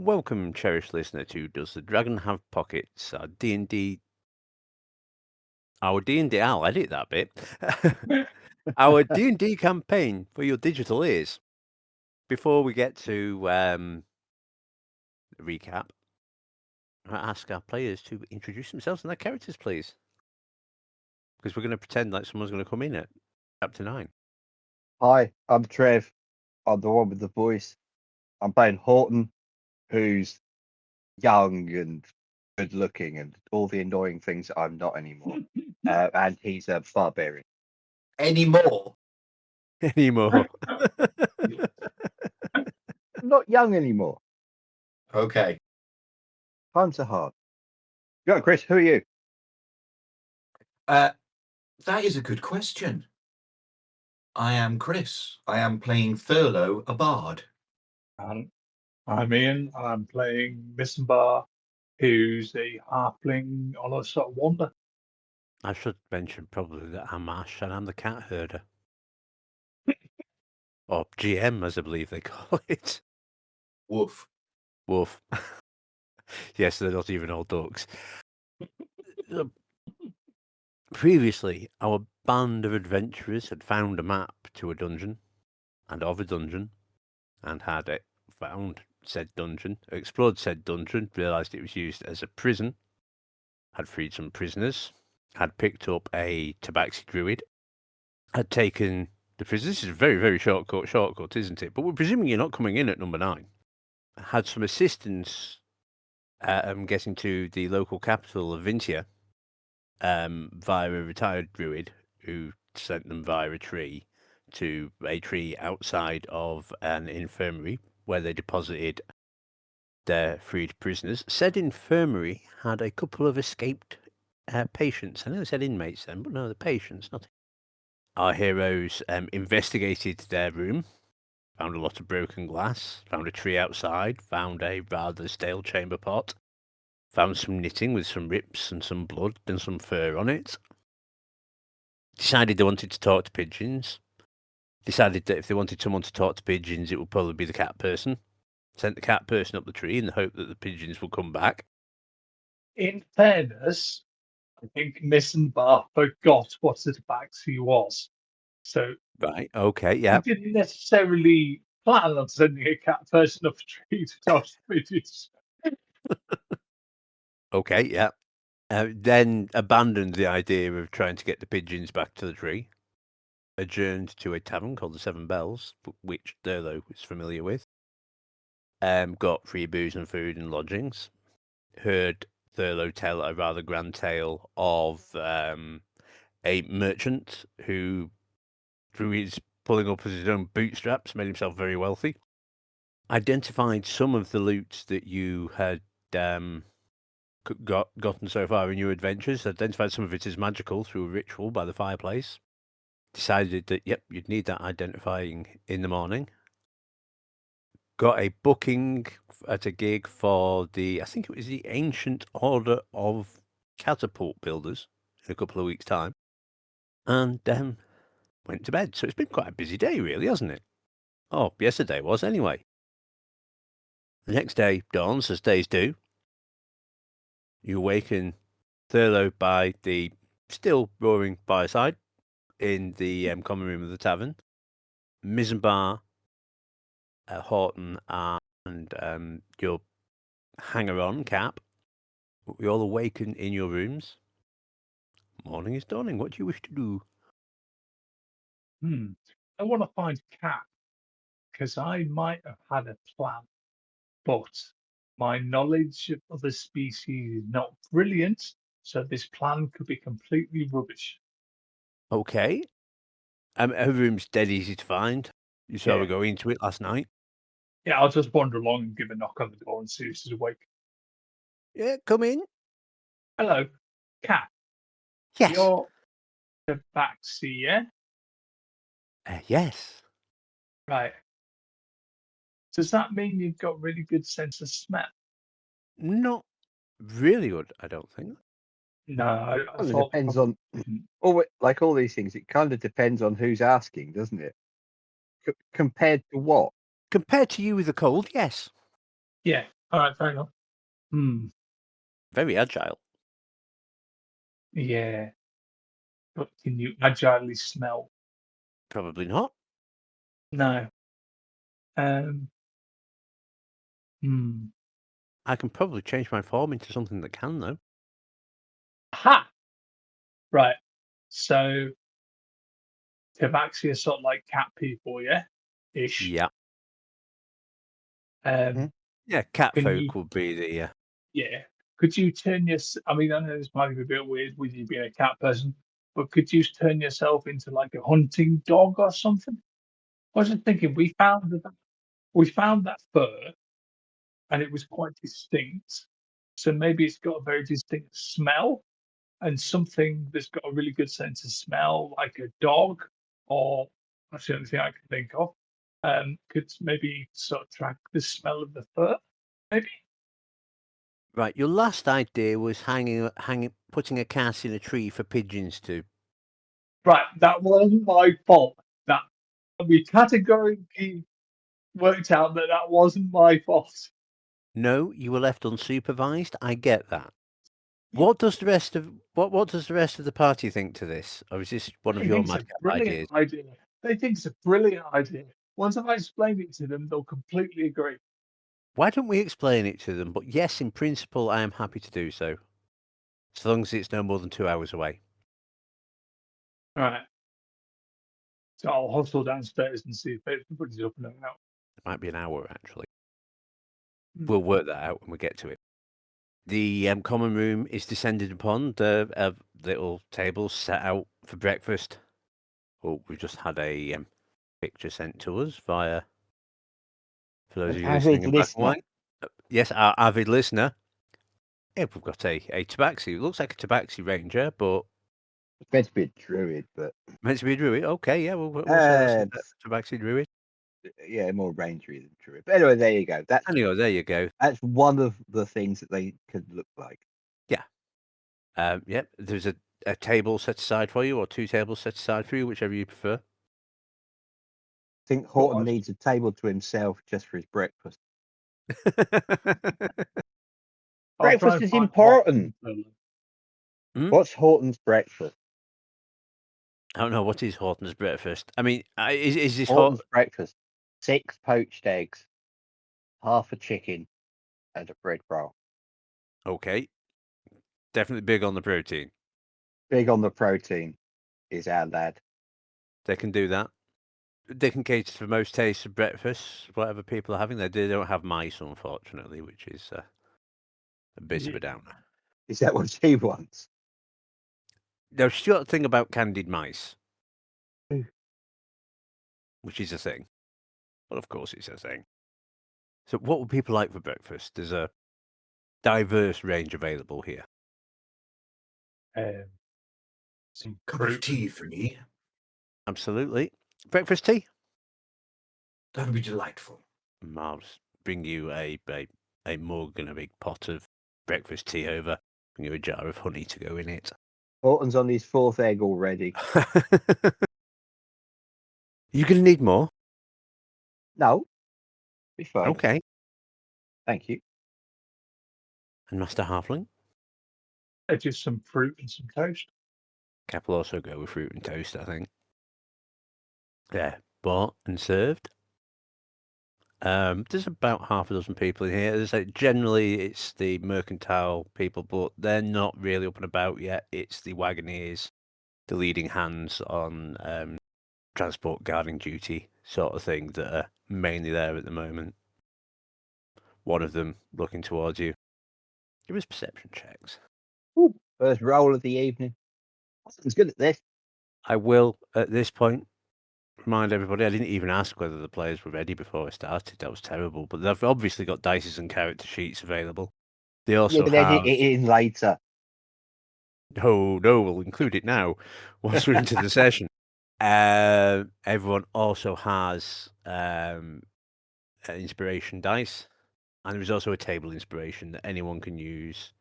Welcome, cherished listener, to Does the Dragon Have Pockets? Our D&D... I'll edit that bit. Our D&D campaign for your digital ears. Before we get to recap, I ask our players to introduce themselves and their characters, please. Because we're going to pretend like someone's going to come in at Chapter 9. Hi, I'm Trev. I'm the one with the voice. I'm playing Horton, who's young and good looking and all the annoying things that I'm not anymore. And he's a barbarian. Anymore? Anymore. I'm not young anymore. Okay. Times are hard. Go, Chris, who are you? That is a good question. I am Chris. I am playing Thurlow, a bard. I'm Iain, and I'm playing Missenbar, who's a halfling on a sort of wander. I should mention probably that I'm Ash and I'm the cat herder. Or GM, as I believe they call it. Woof. Wolf. Yes, they're not even all dogs. Previously, our band of adventurers had found a map to a dungeon, and of a dungeon, and had found said dungeon, explored said dungeon, realised it was used as a prison, had freed some prisoners, had picked up a tabaxi druid, had taken the prisoners. This is a very, very shortcut, isn't it? But we're presuming you're not coming in at number 9. Had some assistance getting to the local capital of Vintia via a retired druid who sent them via a tree to a tree outside of an infirmary where they deposited their freed prisoners. Said infirmary had a couple of escaped patients. I know they said inmates then, but no, the patients, not. Our heroes investigated their room, found a lot of broken glass, found a tree outside, found a rather stale chamber pot, found some knitting with some rips and some blood and some fur on it. Decided they wanted to talk to pigeons. Decided that if they wanted someone to talk to pigeons, it would probably be the cat person. Sent the cat person up the tree in the hope that the pigeons would come back. In fairness, I think Missenbar forgot what a tabaxi was. So Right, okay, yeah. he didn't necessarily plan on sending a cat person up a tree to talk to pigeons. Okay, yeah. Then abandoned the idea of trying to get the pigeons back to the tree. Adjourned to a tavern called the Seven Bells, which Thurlow is familiar with. Got free booze and food and lodgings. Heard Thurlow tell a rather grand tale of a merchant who, through his pulling up his own bootstraps, made himself very wealthy. Identified some of the loot that you had gotten so far in your adventures. Identified some of it as magical through a ritual by the fireplace. Decided that, yep, you'd need that identifying in the morning. Got a booking at a gig for I think it was the Ancient Order of Catapult Builders in a couple of weeks' time. And went to bed. So it's been quite a busy day, really, hasn't it? Oh, yesterday was, anyway. The next day dawns, as days do. You awaken Thurlow by the still roaring fireside in the common room of the tavern. Missenbar, Horton, and your hanger-on, Cap. We all awaken in your rooms. Morning is dawning. What do you wish to do? I want to find Cat because I might have had a plan, but my knowledge of other species is not brilliant, so this plan could be completely rubbish. Okay. Her room's dead easy to find. You saw her go into it last night. Yeah, I'll just wander along and give a knock on the door and see if she's awake. Yeah, come in. Hello, Cat. Yes. You're the tabaxi, yeah? Yes. Right. Does that mean you've got really good sense of smell? Not really good, I don't think. No, I It thought depends on, like all these things, it kind of depends on who's asking, doesn't it? Compared to what? Compared to you with a cold, yes. Yeah, All right, fair enough. Very agile. Yeah. But can you agilely smell? Probably not. No. Um. I can probably change my form into something that can, though. Ha! Right. So Tabaxi are sort of like cat people, yeah? Ish. Yeah. Yeah, cat Can folk you, would be the... yeah. Could you turn your, I mean, I know this might be a bit weird with you being a cat person, but could you turn yourself into like a hunting dog or something? I was just thinking, we found that fur and it was quite distinct. So maybe it's got a very distinct smell and something that's got a really good sense of smell, like a dog, or that's the only thing I can think of. Could maybe sort of track the smell of the fur, maybe. Right, your last idea was putting a cat in a tree for pigeons to. Right, that wasn't my fault. That we categorically worked out that that wasn't my fault. No, you were left unsupervised. I get that. What does the rest of the party think to this? Or is this one of They your think it's a madcap brilliant ideas? idea. They think it's a brilliant idea. Once I've explained it to them, they'll completely agree. Why don't we explain it to them? But yes, in principle, I am happy to do so. As long as it's no more than 2 hours away. All right. So I'll hustle downstairs and see if everybody's up and out. It might be an hour, actually. Mm. We'll work that out when we get to it. The common room is descended upon. The little tables set out for breakfast. Oh, we've just had a picture sent to us via, for those of you listening in black and white. Yes, our avid listener. Yeah, we've got a tabaxi. It looks like a tabaxi ranger, but It's meant to be a druid, but meant to be a druid. Okay, yeah, we'll say that's a tabaxi druid. yeah, more rangery than druid. But anyway, there you go. Anyway, there you go. That's one of the things that they could look like. Yeah. Yep. There's a table set aside for you, or 2 tables set aside for you, whichever you prefer. I think Horton needs a table to himself just for his breakfast. Breakfast is important. What's Horton's breakfast? I don't know. What is Horton's breakfast? I mean, is this Horton's breakfast? 6 poached eggs, half a chicken, and a bread roll. Okay. Definitely big on the protein. Big on the protein is our lad. They can do that. They can cater for most tastes of breakfast, whatever people are having. They don't have mice, unfortunately, which is a bit of a downer. Is that what she wants? Now, she's got a thing about candied mice, which is a thing. Well, of course it's a thing. So what would people like for breakfast? There's a diverse range available here. Some Cup of tea for me. Absolutely. Breakfast tea? That would be delightful. I'll just bring you a mug and a big pot of breakfast tea over. Bring you a jar of honey to go in it. Horton's on his 4th egg already. You gonna need more? No. Be fine. Okay. Thank you. And Master Halfling? Just some fruit and some toast. Cap will also go with fruit and toast, I think. Yeah, bought and served. There's about half a dozen people in here. As I say, generally, it's the mercantile people, but they're not really up and about yet. It's the wagoneers, the leading hands on transport guarding duty sort of thing that are mainly there at the moment. One of them looking towards you. Give us perception checks. Ooh, first roll of the evening. Horton's good at this. I will, at this point, remind everybody, I didn't even ask whether the players were ready before I started. That was terrible. But they've obviously got dice and character sheets available. They also but have... edit it in later. No, we'll include it now once we're into the session. Everyone also has an inspiration dice, and there is also a table inspiration that anyone can use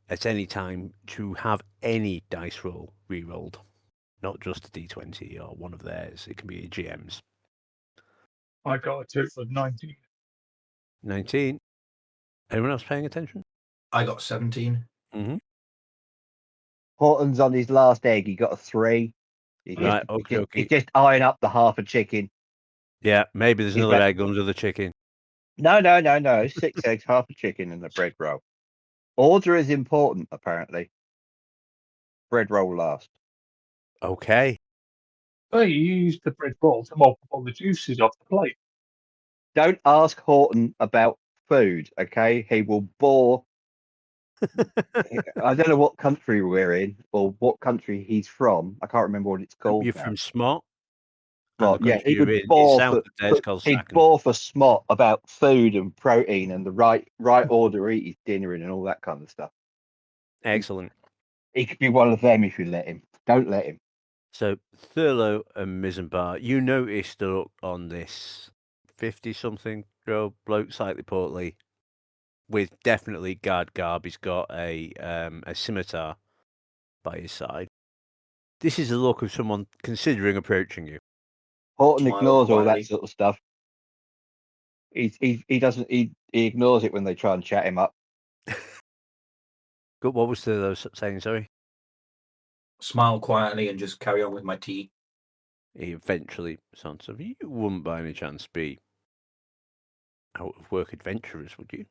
at any time to have any dice roll re-rolled, not just a d20 or one of theirs. It can be a GM's. I got a total of 19. 19. Anyone else paying attention? I got 17. Mm-hmm. Horton's on his last egg. He got a 3. Right, okay. He's just eyeing up the half a chicken. Yeah, maybe there's He's another got- egg under the chicken. No. 6 eggs, half a chicken, and a bread roll. Order is important, apparently. Bread roll last. Okay. Oh, you use the bread roll to mop all the juices off the plate. Don't ask Horton about food, okay? He will bore. I don't know what country we're in or what country he's from. I can't remember what it's called You're now. from Smart. Well, And the yeah, country he you're would in is bore south for, of there, it's called he'd Sacken. bore for smot about food and protein and the right order to eat his dinner in and all that kind of stuff. Excellent. He could be one of them if you let him. Don't let him. So Thurlow and Missenbar, you noticed the look on this 50-something year old bloke, slightly portly, with definitely guard garb. He's got a scimitar by his side. This is the look of someone considering approaching you. Horton Smile ignores all that quietly. sort of stuff. He ignores it when they try and chat him up. But what was Thurlow saying? Sorry. Smile quietly and just carry on with my tea. He eventually sounds of you wouldn't by any chance be out of work adventurers, would you?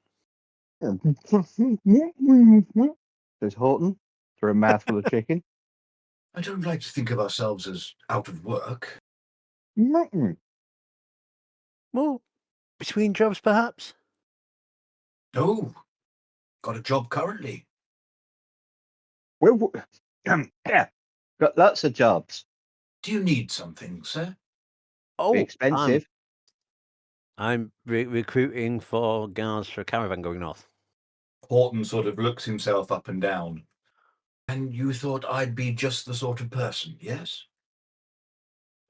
Says Horton through a mouthful of chicken. I don't like to think of ourselves as out of work. Well, between jobs, perhaps. No, got a job currently. Well, yeah, got lots of jobs. Do you need something, sir? Oh, Be expensive. I'm recruiting for guards for a caravan going north. Horton sort of looks himself up and down. And you thought I'd be just the sort of person, yes?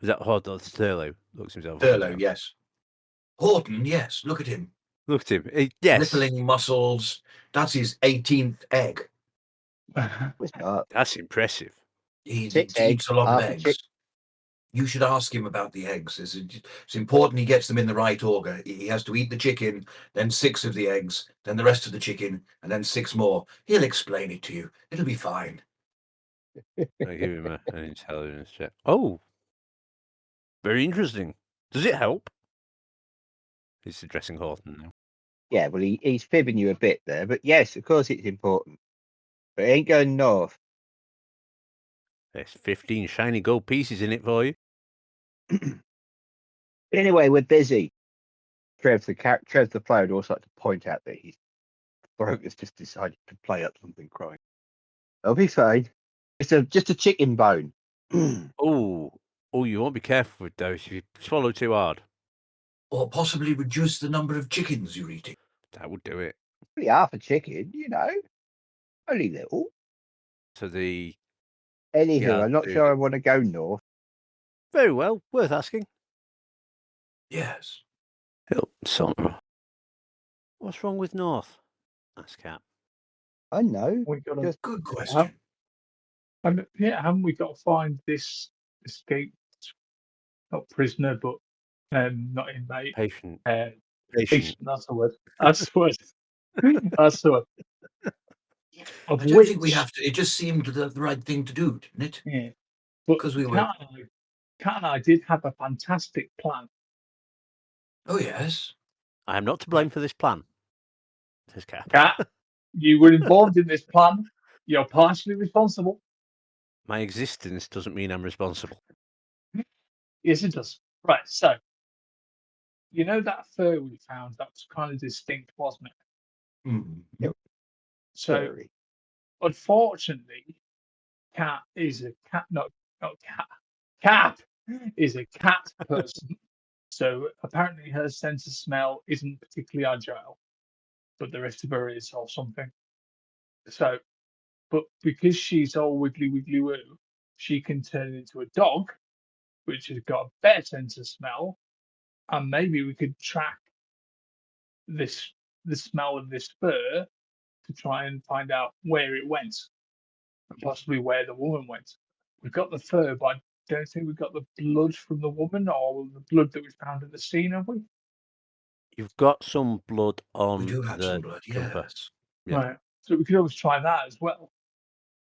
Is that Horton? Thurlow looks himself up and Thurlow, down. yes. Horton, yes. Look at him. Look at him. Yes, Rippling muscles. That's his 18th egg. What's that? that's impressive. He 6 eats eggs, a lot of half a eggs. chick. You should ask him about the eggs. It's important he gets them in the right order. He has to eat the chicken, then 6 of the eggs, then the rest of the chicken, and then 6 more. He'll explain it to you. It'll be fine. I give him an intelligence check. Oh, very interesting. Does it help? He's addressing Horton now. Yeah, well, he's fibbing you a bit there, but yes, of course it's important. But it ain't going north. There's 15 shiny gold pieces in it for you. Anyway, we're busy. Trev the player would also like to point out that his throat has just decided to play up something crying. I'll be fine. It's just a chicken bone. Oh, you won't be careful with those if you swallow too hard. Or possibly reduce the number of chickens you're eating. That would do it. Only half a chicken, only little. So the Anywho, Yeah, I'm not dude. sure I want to go north. very well, worth asking. Yes. Somewhere. What's wrong with North? Asked Cap. I know. We got Just- Good question. haven't we got to find this escaped, not prisoner, but not inmate, Patient. patient. That's the word. That's the word. That's the word. Of I don't think we which- have to. It just seemed the right thing to do, didn't it? Yeah. But 'Cause we were- Kat and I did have a fantastic plan. Oh, yes. I am not to blame for this plan, says Cap. Kat, you were involved in this plan. You're partially responsible. My existence doesn't mean I'm responsible. Yes, it does. Right. So, you know that fur we found? That was kind of distinct, wasn't it? Mhm. So, Very. unfortunately, Cat is a cat, not cat. Cat is a cat person. So apparently her sense of smell isn't particularly agile, but the rest of her is or something. So, but because she's all wiggly wiggly woo, she can turn into a dog, which has got a better sense of smell, and maybe we could track the smell of this fur to try and find out where it went, and possibly where the woman went. We've got the fur, but I don't think we've got the blood from the woman or the blood that we found at the scene, have we? You've got some blood on We do have some the blood, jumper. yes. Yeah. Right. So we could always try that as well.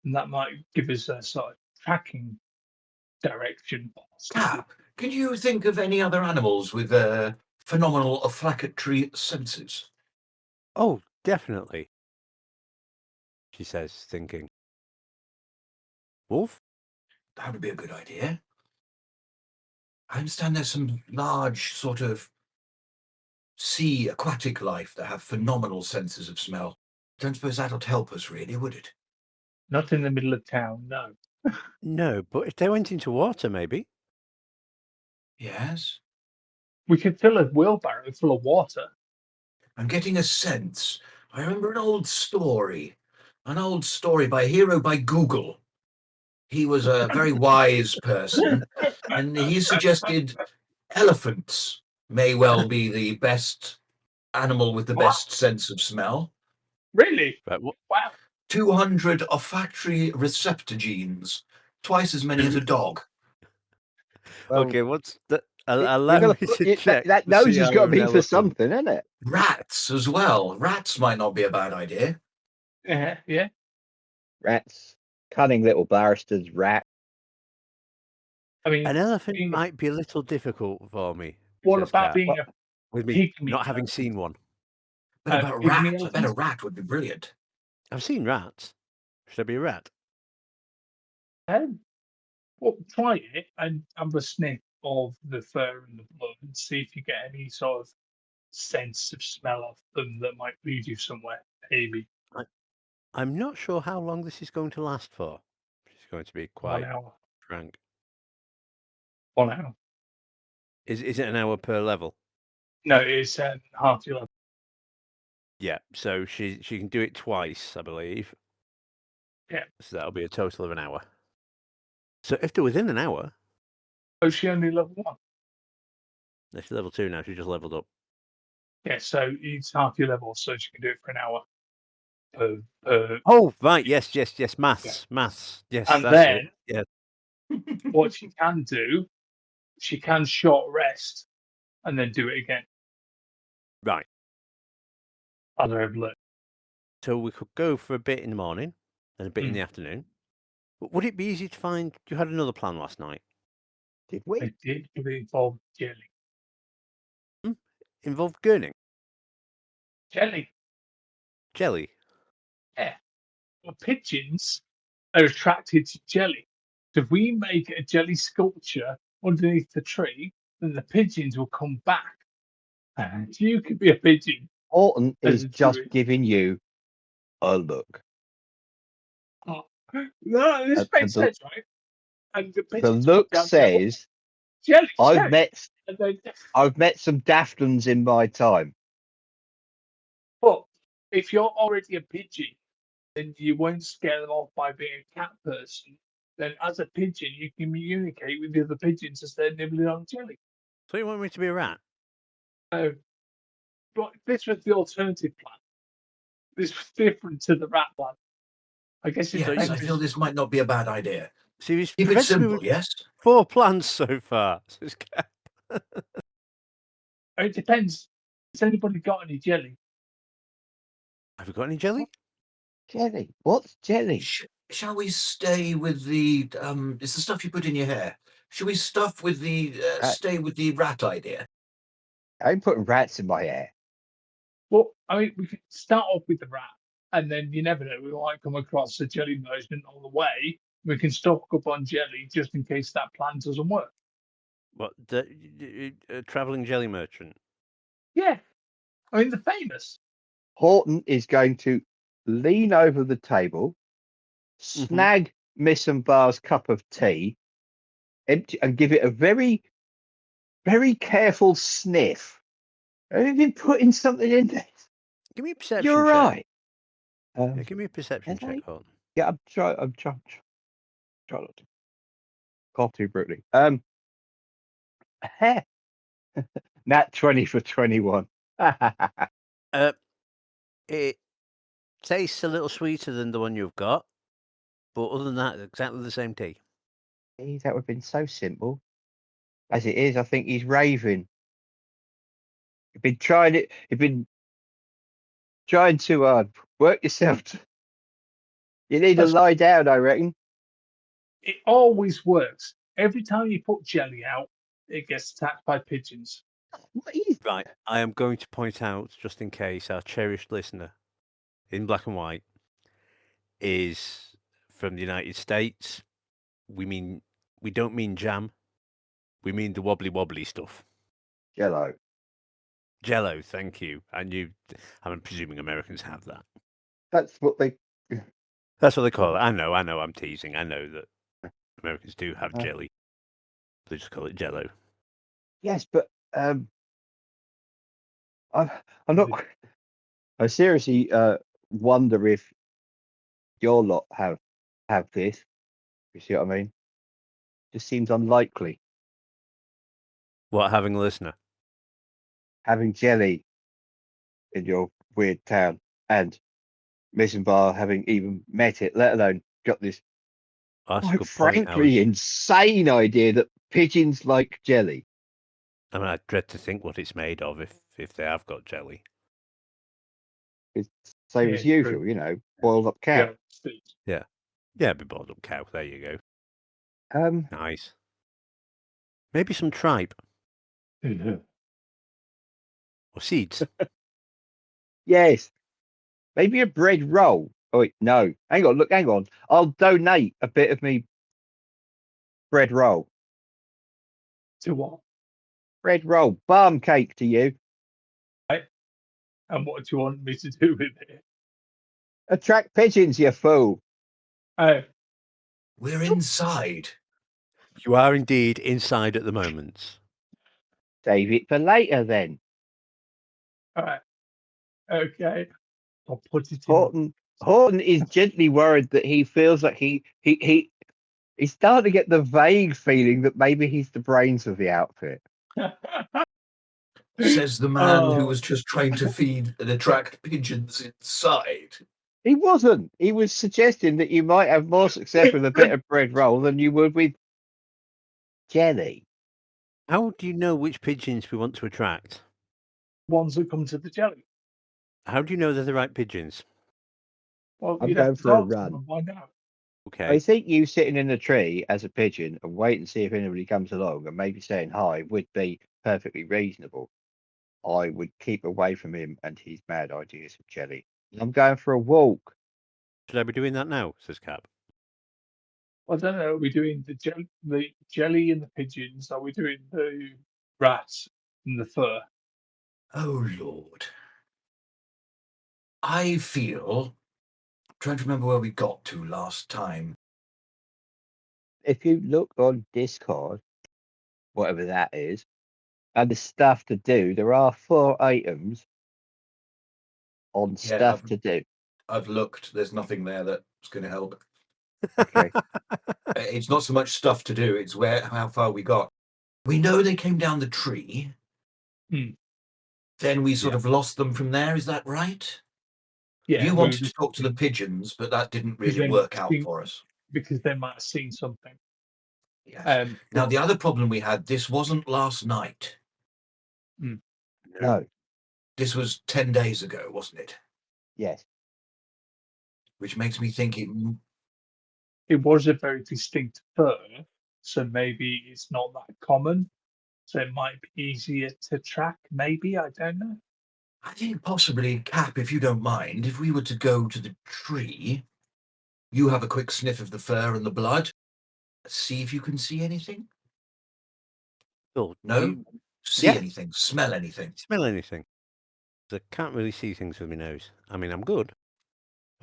And that might give us a sort of tracking direction, possibly. Cap, can you think of any other animals with phenomenal olfactory senses? Oh, definitely, she says, thinking. Wolf? That would be a good idea. I understand there's some large sort of sea aquatic life that have phenomenal senses of smell. Don't suppose that'll help us really, would it? Not in the middle of town, no. No, but if they went into water, maybe. Yes. We could fill a wheelbarrow full of water. I'm getting a sense. I remember an old story by a hero by Google. He was a very wise person, and he suggested elephants may well be the best animal with the What? best sense of smell. Really? Right, Wow. 200 olfactory receptor genes, twice as many as a dog. Well, okay, what's the... you allow gotta me put, to check. that to nose see has how got to an be for elephant- something, isn't it? Rats as well. Rats might not be a bad idea. Yeah. Rats, cunning little barristers, rat. I mean, An elephant being a- might be a little difficult for me. what says about Kat, being a with me pygmy? not having seen one. But A about a pygmy rat, I bet a elephant? rat would be brilliant. I've seen rats. Should I be a rat? Well, try it and have a sniff of the fur and the blood and see if you get any sort of sense of smell of them that might lead you somewhere, maybe I'm not sure how long this is going to last for. She's going to be 1 quite hour. frank. 1 hour. Is it an hour per level? No, it's half your level. Yeah, so she can do it twice, I believe. Yeah. So that'll be a total of an hour. So if they're within an hour, Oh, she only level 1. if she's level 2 now, she just leveled up. Yeah, so it's half your level, so she can do it for an hour. Oh, right, yes, maths. Yes, And that's then it. Yeah. what she can do, she can short rest and then do it again. Right. As I've learned. So we could go for a bit in the morning and a bit in the afternoon. But would it be easy to find? You had another plan last night. Did we? I did, but it involved jelly. Involved gurning? Jelly. Jelly? Yeah. Well, pigeons are attracted to jelly. So if we make a jelly sculpture underneath the tree, then the pigeons will come back. And you could be a pigeon. Horton As is a just druid. giving you a look. Oh, no, this And makes the- sense, right? And the The pigeons look come down and go, says, jelly, I've jelly. met And then, I've met some daftons in my time. but if you're already a pigeon, then you won't scare them off by being a cat person. Then as a pigeon, you can communicate with the other pigeons as they're nibbling on jelly. So you want me to be a rat? But this was the alternative plan. This was different to the rat plan. I guess it Yes, depends. I feel this might not be a bad idea. See, he's Keep it prevented me simple, with yes? 4 plans so far. Says Kat. It depends. Has anybody got any jelly? Have you got any jelly? Jelly? What's jelly? Shall we stay with the it's the stuff you put in your hair. Shall we stuff with the stay with the rat idea? I ain't putting rats in my hair. Well, I mean, we could start off with the rat, and then you never know. We might come across a jelly version on the way. We can stock up on jelly just in case that plan doesn't work. What, a travelling jelly merchant? Yeah. I mean, they're famous. Horton is going to lean over the table, snag Missenbar's cup of tea, empty, and give it a very, very careful sniff. Have you been putting something in there? Give me a perception You're check. right. Yeah, give me a perception can I? check, Horton. Yeah, I'm trying not to cough too brutally. Nat 20 for 21. It tastes a little sweeter than the one you've got, but other than that, exactly the same tea. That would have been so simple. As it is, I think he's raving. You've been trying it. You've been trying too hard. Work yourself. You need to That's- lie down, I reckon. It always works. Every time you put jelly out, it gets attacked by pigeons. What is? Right. I am going to point out, just in case, our cherished listener in black and white is from the United States. We don't mean jam. We mean the wobbly wobbly stuff. Jello. Jello, thank you. I'm presuming Americans have that. That's what they. That's what they call it. I know, I'm teasing. I know that Americans do have Uh. jelly. They just call it Jello. Yes, but I'm not. I seriously wonder if your lot have this. You see what I mean? Just seems unlikely. What, having a listener? Having jelly in your weird town and Missenbar having even met it, let alone got this Oh, that's a quite good point. frankly insane idea that pigeons like jelly. I mean, I dread to think what it's made of if they have got jelly. It's same Yeah, as usual, true. you know, boiled up cow. Yeah, be boiled up cow. There you go. Um, Nice. Maybe some tripe Yeah. or seeds. yes, maybe a bread roll. Oh wait, no, hang on. I'll donate a bit of me bread roll. To what? Bread roll, barm cake to you. And what do you want me to do with it? Attract pigeons, you fool. Oh, We're inside. You are indeed inside at the moment. Save it for later then. all right. Okay. I'll put it in. Horton is gently worried that he feels like he's starting to get the vague feeling that maybe he's the brains of the outfit. Says the man who Oh. was just trying to feed and attract pigeons inside. He wasn't. He was suggesting that you might have more success with a bit of bread roll than you would with jelly. How do you know which pigeons we want to attract? Ones that come to the jelly. How do you know they're the right pigeons? Well, I'm you'd have going to for a talk to them run. and find out. Okay. I think you sitting in a tree as a pigeon and wait and see if anybody comes along and maybe saying hi would be perfectly reasonable. I would keep away from him and his mad ideas of jelly. I'm going for a walk. Should I be doing that now? Says Cap. I don't know. Are we doing the jelly and the pigeons? Are we doing the rats and the fur? Oh, Lord. I feel. I'm trying to remember where we got to last time. If you look on Discord, whatever that is, and the stuff to do, there are 4 items on Yeah, stuff to do. I've looked. There's nothing there that's going to help. Okay. It's not so much stuff to do. It's how far we got. We know they came down the tree. Hmm. Then we sort Yeah. of lost them from there. Is that right? Yeah. You we wanted were to talk to the pigeons, but that didn't Because really they work might out think- for us. because they might have seen something. Yes. Now, but- the other problem we had, this wasn't last night. No. This was 10 days ago, wasn't it? Yes. Which makes me think it was a very distinct fur, so maybe it's not that common. So it might be easier to track. Maybe, I don't know. I think possibly, Cap, if you don't mind, if we were to go to the tree, you have a quick sniff of the fur and the blood. See if you can see anything. Oh, No? do you See Yeah. anything? Smell anything? smell anything? I can't really see things with my nose. I mean, I'm good.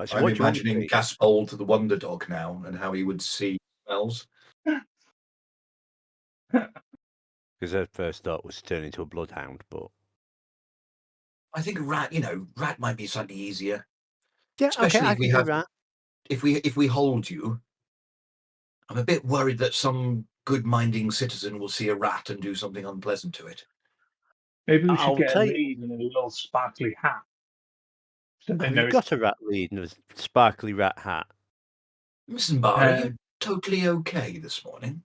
So I'm what do you want me to imagining see? Gaspol to the Wonder Dog now and how he would see smells. Because her first thought was to turn into a bloodhound, but I think a rat, rat might be slightly easier. yeah, Especially okay, I if we can do have- that. If we hold you, I'm a bit worried that some good-minding citizen will see a rat and do something unpleasant to it. Maybe we I'll should get a tell you- lead and a little sparkly hat. So they Have know you got a rat lead and a sparkly rat hat? Missenbar, are you totally okay this morning?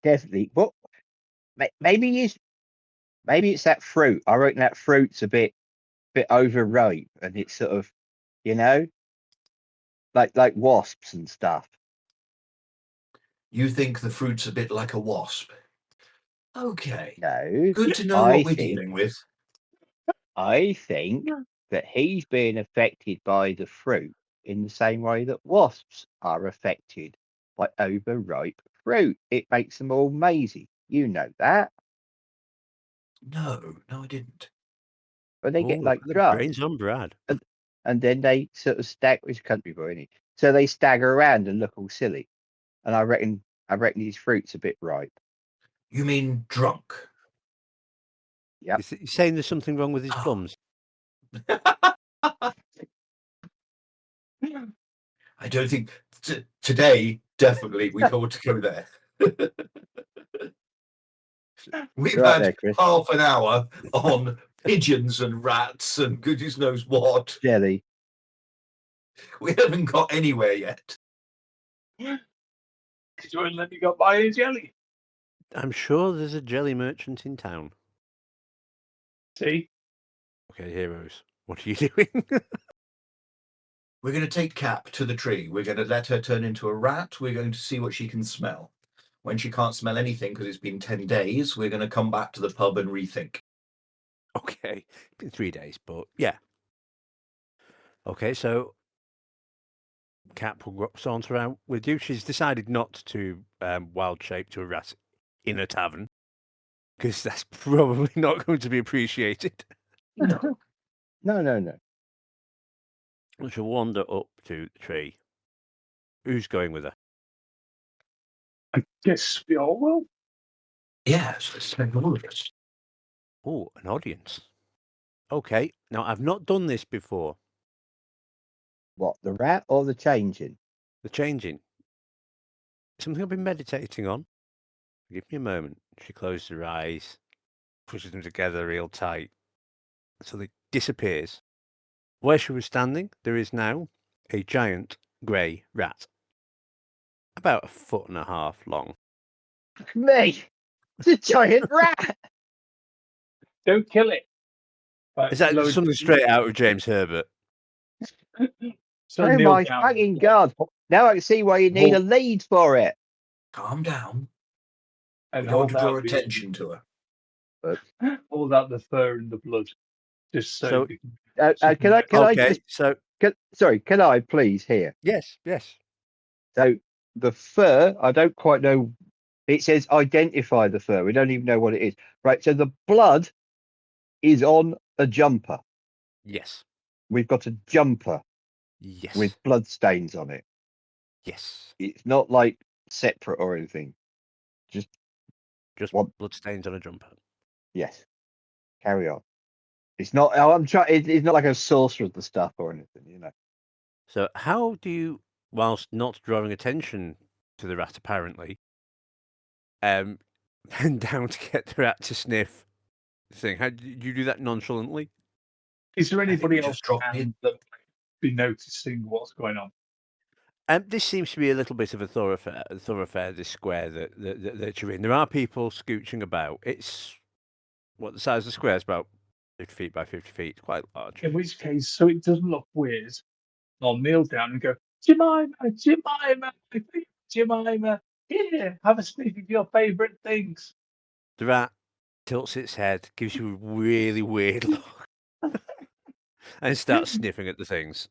Definitely. What? Maybe he's Maybe it's that fruit. I reckon that fruit's a bit overripe, and it's sort of, you know, like wasps and stuff. You think the fruit's a bit like a wasp? Okay. No, Good to know I what we're think dealing with. that he's being affected by the fruit in the same way that wasps are affected by overripe fruit. It makes them all mazy. You know that. No, I didn't. But they Oh, get like the drunk, brains on Brad. and then they sort of he's a country boy, isn't he? So they stagger around and look all silly. And I reckon his fruit's a bit ripe. You mean drunk? Yep. He's saying there's something wrong with his Oh. plums. I don't think today, definitely, we don't want to go there. We've Right had there, Chris. half an hour on pigeons and rats and goodness knows what. Jelly. We haven't got anywhere yet. Because you won't let me go buy a jelly. I'm sure there's a jelly merchant in town. See? Okay, heroes. What are you doing? We're going to take Cap to the tree. We're going to let her turn into a rat. We're going to see what she can smell. When she can't smell anything because it's been 10 days, we're going to come back to the pub and rethink. Okay, been 3 days, but yeah. Okay, so Cap will saunter around with you. She's decided not to wild shape to a rat in a tavern because that's probably not going to be appreciated. No. No. She'll wander up to the tree. Who's going with her? I guess we all will. Yes, let's take all of us. Oh, an audience. Okay, now I've not done this before. What, the rat or the changing? The changing. Something I've been meditating on. Give me a moment. She closes her eyes, pushes them together real tight, so they disappears. Where she was standing, there is now a giant grey rat, about 1.5 foot long. Me! It's a giant rat! Don't kill it. Is that something straight out of James Herbert? So Oh kneel my down. fucking god! Now I can see why you need a lead for it. Calm down. And We don't want to draw hold out attention to her. hold out the fur and the blood. Just so we can. Can I Okay, just so can I please hear? yes. So the fur, I don't quite know. It says identify the fur. We don't even know what it is. Right. So the blood is on a jumper. Yes. We've got a jumper Yes. with blood stains on it. Yes. It's not like separate or anything. Just what? blood stains on a jumper. Yes. Carry on. It's not. I'm trying. It's not like a saucer of the stuff or anything. You know. So how do you, whilst not drawing attention to the rat apparently, bend down to get the rat to sniff the thing? How do you do that nonchalantly? Is there think we anybody just else dropped around that might be noticing what's going on? This seems to be a little bit of a thoroughfare, this square that you're in. There are people scooching about. It's what the size of the square is, about 50 feet by 50 feet. It's quite large. In which case, so it doesn't look weird, I'll kneel down and go, Jemima, Jemima, here, have a sniff of your favourite things. The rat tilts its head, gives you a really weird look, and starts sniffing at the things.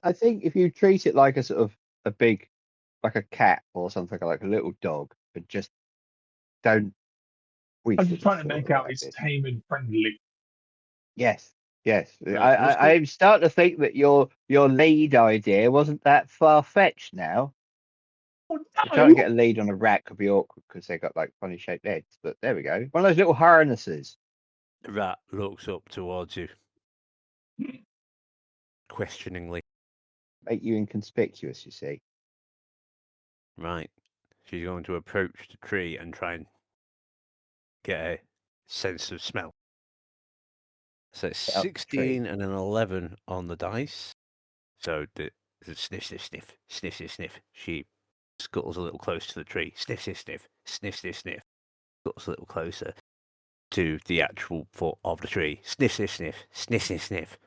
I think if you treat it like a sort of a big, like a cat or something, like a little dog, but just don't. I'm just trying to make out it's tame and friendly. Yes. Right, I'm starting to think that your lead idea wasn't that far fetched now. Oh, Trying to no! get a lead on a rat could be awkward because they got like funny shaped heads. But there we go. One of those little harnesses. The rat looks up towards you, questioningly. Make you inconspicuous, you see. Right. She's going to approach the tree and try and get a sense of smell. So it's Get up the 16 and an 11 on the dice. So the sniff, sniff, sniff, sniff, sniff, sniff. She scuttles a little close to the tree. Sniff, sniff, sniff, sniff, sniff, sniff. Scuttles a little closer. to the actual foot of the tree. Sniff, sniff, sniff, sniff, sniff, sniff.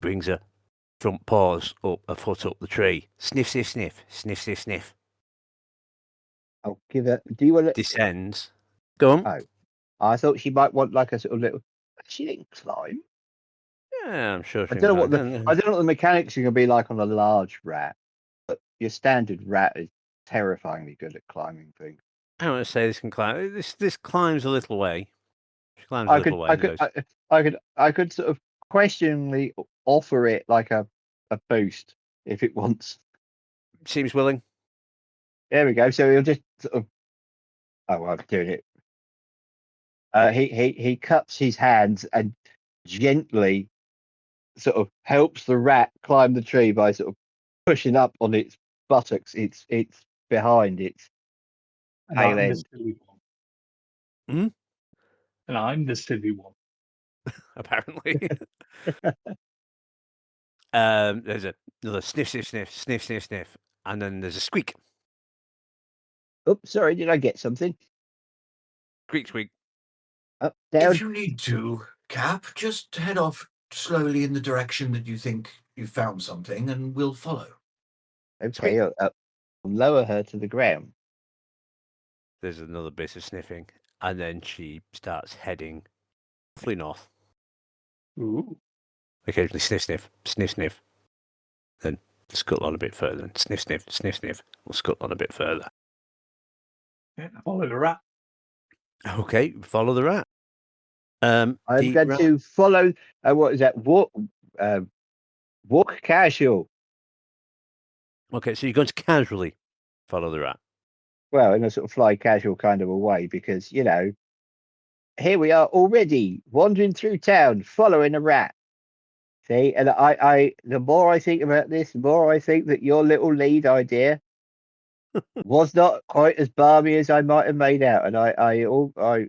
Brings her front paws up a foot up the tree. Sniff, sniff, sniff, sniff, sniff, sniff. I'll give her. Do you want to? Descends. Go on. Oh, I thought she might want like a sort of little. She didn't climb. Yeah, I'm sure. I don't know what the mechanics are going to be like on a large rat, but your standard rat is terrifyingly good at climbing things. I want to say this can climb. This climbs a little way. She climbs a little way. I could sort of questioningly offer it like a boost if it wants. Seems willing. There we go. So he'll just sort of. Oh, I'm doing it. He cups his hands and gently sort of helps the rat climb the tree by sort of pushing up on its buttocks. It's behind its And tail I'm the end. silly one. Hmm? And I'm the silly one. Apparently. There's another sniff, sniff, sniff, sniff, sniff, sniff, and then there's a squeak. Oops, sorry, did I get something? Squeak, squeak. Up, down. If you need to, Cap, just head off slowly in the direction that you think you've found something, and we'll follow. Okay, I'll lower her to the ground. There's another bit of sniffing, and then she starts heading roughly north. Ooh. Occasionally sniff, sniff, sniff, sniff. Then scuttle on a bit further. And sniff, sniff, sniff, sniff. We'll scuttle on a bit further. Yeah, follow the rat. Okay, follow the rat. I'm going to follow. What is that? Walk casual. Okay, so you're going to casually follow the rat. Well, in a sort of fly casual kind of a way, because here we are already wandering through town, following a rat. See, and the more I think about this, the more I think that your little lead idea was not quite as balmy as I might have made out. And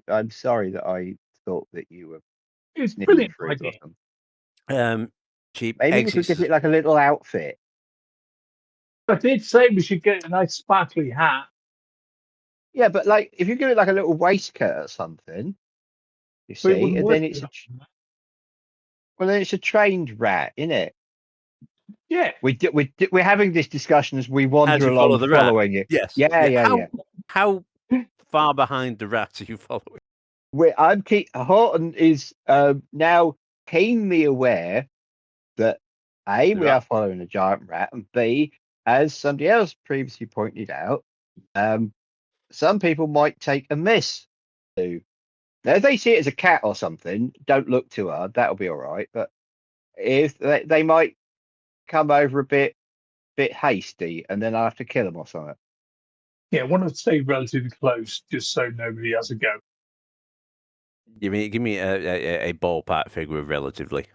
I'm sorry that I thought that you were. It's brilliant fruit idea. or something. She Maybe we could give it like a little outfit. I did say we should get a nice sparkly hat. Yeah, but like if you give it like a little waistcoat or something, you But it see, wouldn't and work then it's for then it's a trained rat, isn't it? Yeah. We're having this discussion as we wander As you along, follow the rat. following it. Yes. Yeah. How far behind the rat are you following? Horton is now keenly aware that A, we are following a giant rat, and B, as somebody else previously pointed out, some people might take amiss to. Now, if they see it as a cat or something, don't look too hard. That'll be all right. But if they might come over a bit hasty, and then I have to kill them or something. Yeah, I want to stay relatively close, just so nobody has a go. Give me a ballpark figure of relatively.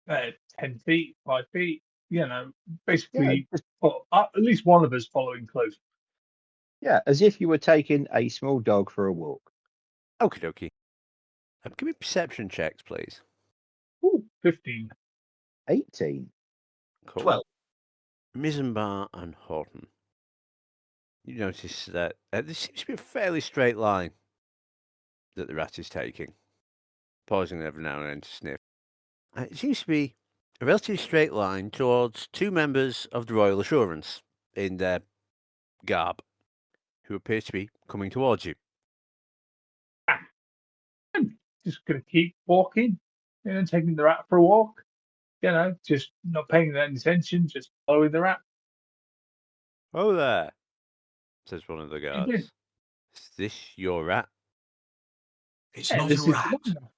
10 feet, 5 feet, basically, at least one of us following close. Yeah, as if you were taking a small dog for a walk. Okie dokie. Give me perception checks, please. Ooh, 15. 18. Cool. 12. Missenbar and Horton. You notice that there seems to be a fairly straight line that the rat is taking, pausing every now and then to sniff. It seems to be a relatively straight line towards two members of the Royal Assurance in their garb, who appear to be coming towards you. I'm just going to keep walking, taking the rat for a walk. Just not paying any attention, just following the rat. Oh there, says one of the guards. did. Is this your rat? It's Yeah, not this a is rat. the one.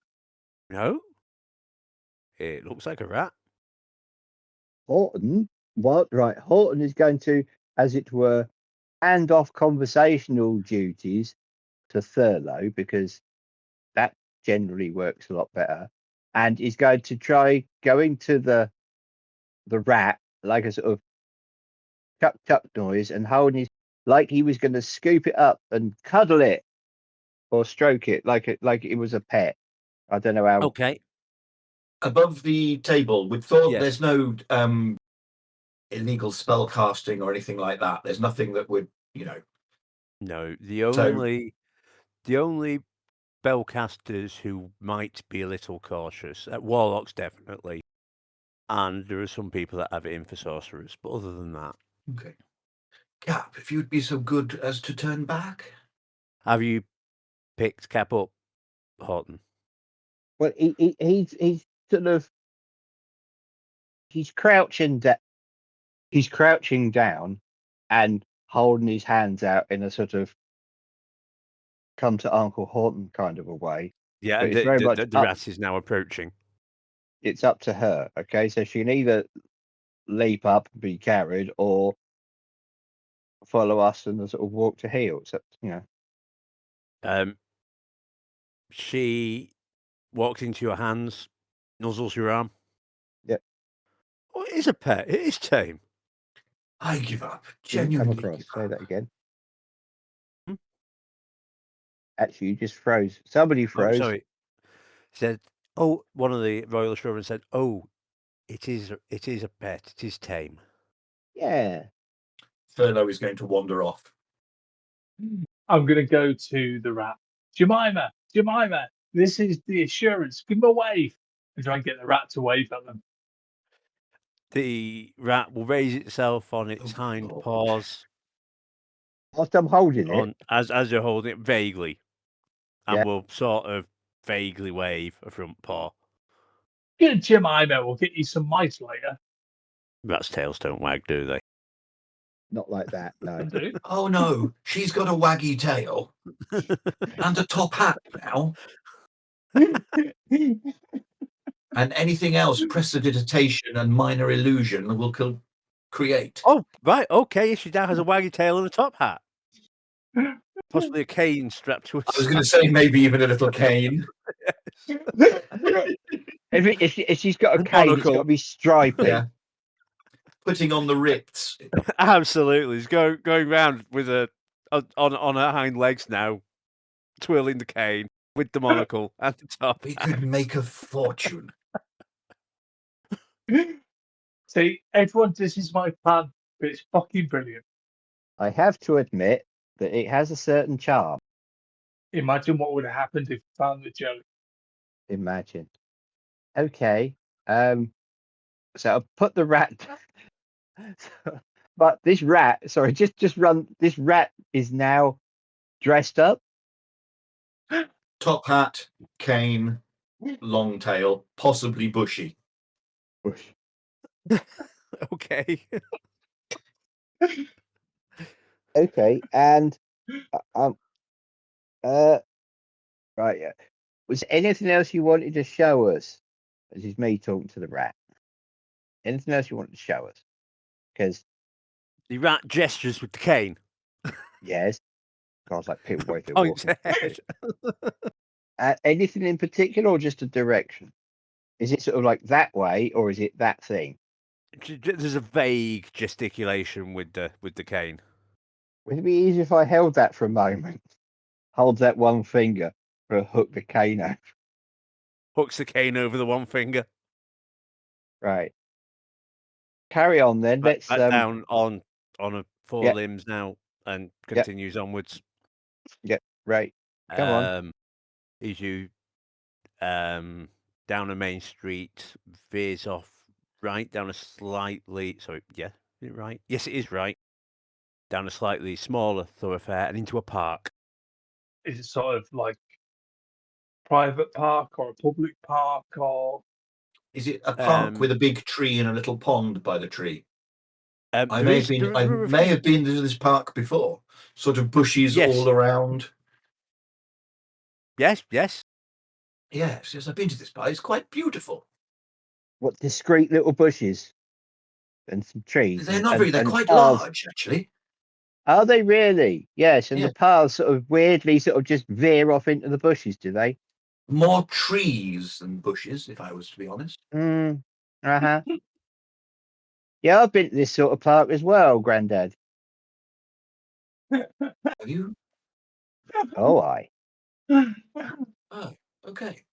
No? It looks like a rat. Horton? What? Right. Horton is going to, as it were, hand off conversational duties to Thurlow, because that generally works a lot better, and is going to try going to the rat like a sort of chuck noise and holding his, like he was going to scoop it up and cuddle it or stroke it like it was a pet. I don't know how. Okay. Above the table, with Thor, Yes. there's no illegal spell casting or anything like that. There's nothing that would, No, the only spellcasters who might be a little cautious. Warlocks, definitely. And there are some people that have it in for sorcerers. But other than that, Okay. Cap, if you'd be so good as to turn back. have you picked Cap up, Horton? Well, he's sort of he's crouching down and holding his hands out in a sort of come to Uncle Horton kind of a way. Yeah, But and it's very much the rat is now approaching. It's up to her. Okay, so she can either leap up and be carried or follow us and sort of walk to heel. So She walks into your hands, nuzzles your arm. Yep. Oh, it is a pet. It is tame. I give up. Didn't come Genuinely across. give Say up. that again. Hmm? Actually, you just froze. Somebody Oh, froze. sorry. Said, oh, one of the royal assurance said, oh, it is a pet. It is tame. Yeah. Thurlow is going to wander off. I'm going to go to the rat. Jemima, this is the assurance. Give them a wave. And try and get the rat to wave at them. The rat will raise itself on its Oh, hind Lord. paws Whilst I'm holding it. as you're holding it vaguely, and Yeah. will sort of vaguely wave a front paw. Good Jemima, we'll get you some mice later. Rats' tails don't wag, do they? Not like that. No. Do. Oh no, she's got a waggy tail and a top hat now. And anything else, prestidigitation and minor illusion will create. Oh, right. Okay. She now has a waggy tail and a top hat. Possibly a cane strapped to a I was going to say maybe even a little cane. If she's got a cane, it's Monocle. got to be stripy. Yeah. Putting on the Ritz. Absolutely. He's going round with on her hind legs now, twirling the cane with the monocle and the top. We could make a fortune. See, everyone, this is my plan, but it's fucking brilliant. I have to admit that it has a certain charm. Imagine what would have happened if we found the jelly. Imagine. Okay. So I'll put the rat. But this rat, sorry, just run. This rat is now dressed up. Top hat, cane, long tail, possibly bushy. Okay. Okay, and right, yeah. Was there anything else you wanted to show us? This is me talking to the rat. Anything else you wanted to show us? Because The rat gestures with the cane. yes, I was like people both Points walking. ahead. Anything in particular, or just a direction? Is it sort of like that way, or is it that thing? There's a vague gesticulation with the cane. Would it be easier if I held that for a moment? Hold that one finger for a hook the cane out. Hooks the cane over the one finger. Right. Carry on then. Back Let's down on a four limbs now and continues onwards. Yep. Right. Come on. As you down a main street, veers off right down a slightly is it right? Yes, it is right. Down a slightly smaller thoroughfare and into a park. Is it sort of like private park or a public park or? Is it a park with a big tree and a little pond by the tree? I may have been to this park before. Sort of bushes all around. Yes. Yes, I've been to this park. It's quite beautiful. What discreet little bushes and some trees. They're not very. They're quite large, actually. Are they really? Yes, and Yeah. the paths sort of weirdly sort of just veer off into the bushes, do they? More trees than bushes, if I was to be honest. Uh-huh. Yeah, I've been to this sort of park as well, Grandad. Have you? Oh, aye. Oh, okay.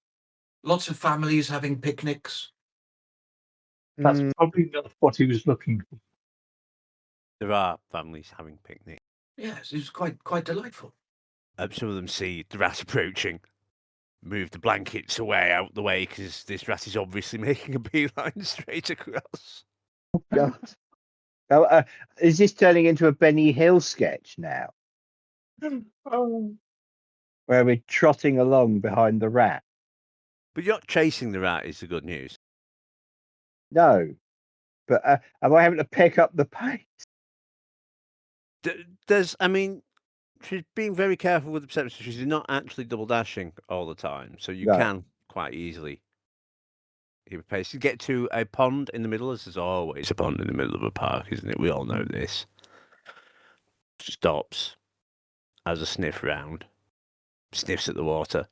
Lots of families having picnics. That's probably not what he was looking for. There are families having picnics. Yes, it was quite delightful. Some of them see the rat approaching move the blankets away out the way because this rat is obviously making a beeline straight across. God. Oh, is this turning into a Benny Hill sketch now, Oh, where we're trotting along behind the rat? But you're not chasing the rat is the good news. No, but am I having to pick up the pace? She's being very careful with the perception. She's not actually double dashing all the time, so you Right. can quite easily keep a pace. You get to a pond in the middle, as there's always a pond in the middle of a park, isn't it? We all know this. Stops, has a sniff round, sniffs at the water,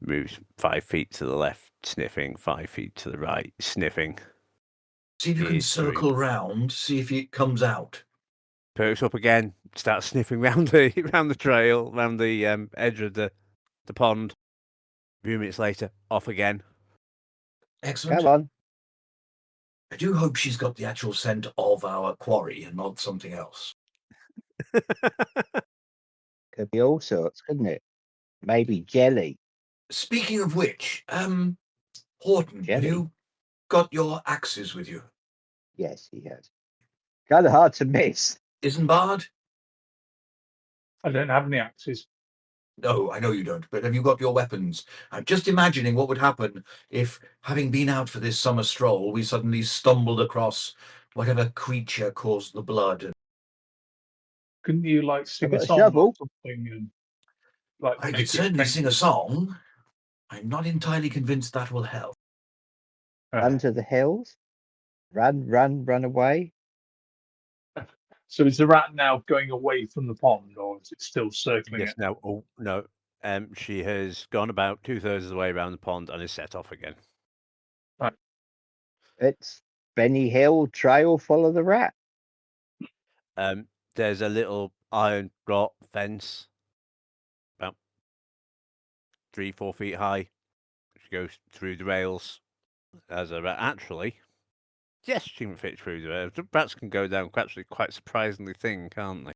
moves 5 feet to the left, sniffing, 5 feet to the right, sniffing. See if you can Ears through. circle round, see if it comes out. Perks up again, starts sniffing round the trail, round the edge of the pond. A few minutes later, off again. Excellent. Come on. I do hope she's got the actual scent of our quarry and not something else. Could be all sorts, couldn't it? Maybe jelly. Speaking of which, Horton, have Jelly? you got your axes with you? Yes, he has. Kind of hard to miss. Missenbar? I don't have any axes. No, I know you don't, but have you got your weapons? I'm just imagining what would happen if, having been out for this summer stroll, we suddenly stumbled across whatever creature caused the blood. And Couldn't you like sing got a a song shovel. or something and like I make could it certainly sing a friendly? song. I'm not entirely convinced that will help. Run to the hills. Run, run, run away. So is the rat now going away from the pond, or is it still circling Yes, it? now, oh, no. She has gone about 2/3 of the way around the pond and is set off again. It's Benny Hill Trail, follow the rat. There's a little iron wrought fence, about 3-4 feet high. She goes through the rails as a rat. Actually, yes, she can fit through the rails. The rats can go down actually quite surprisingly thin, can't they?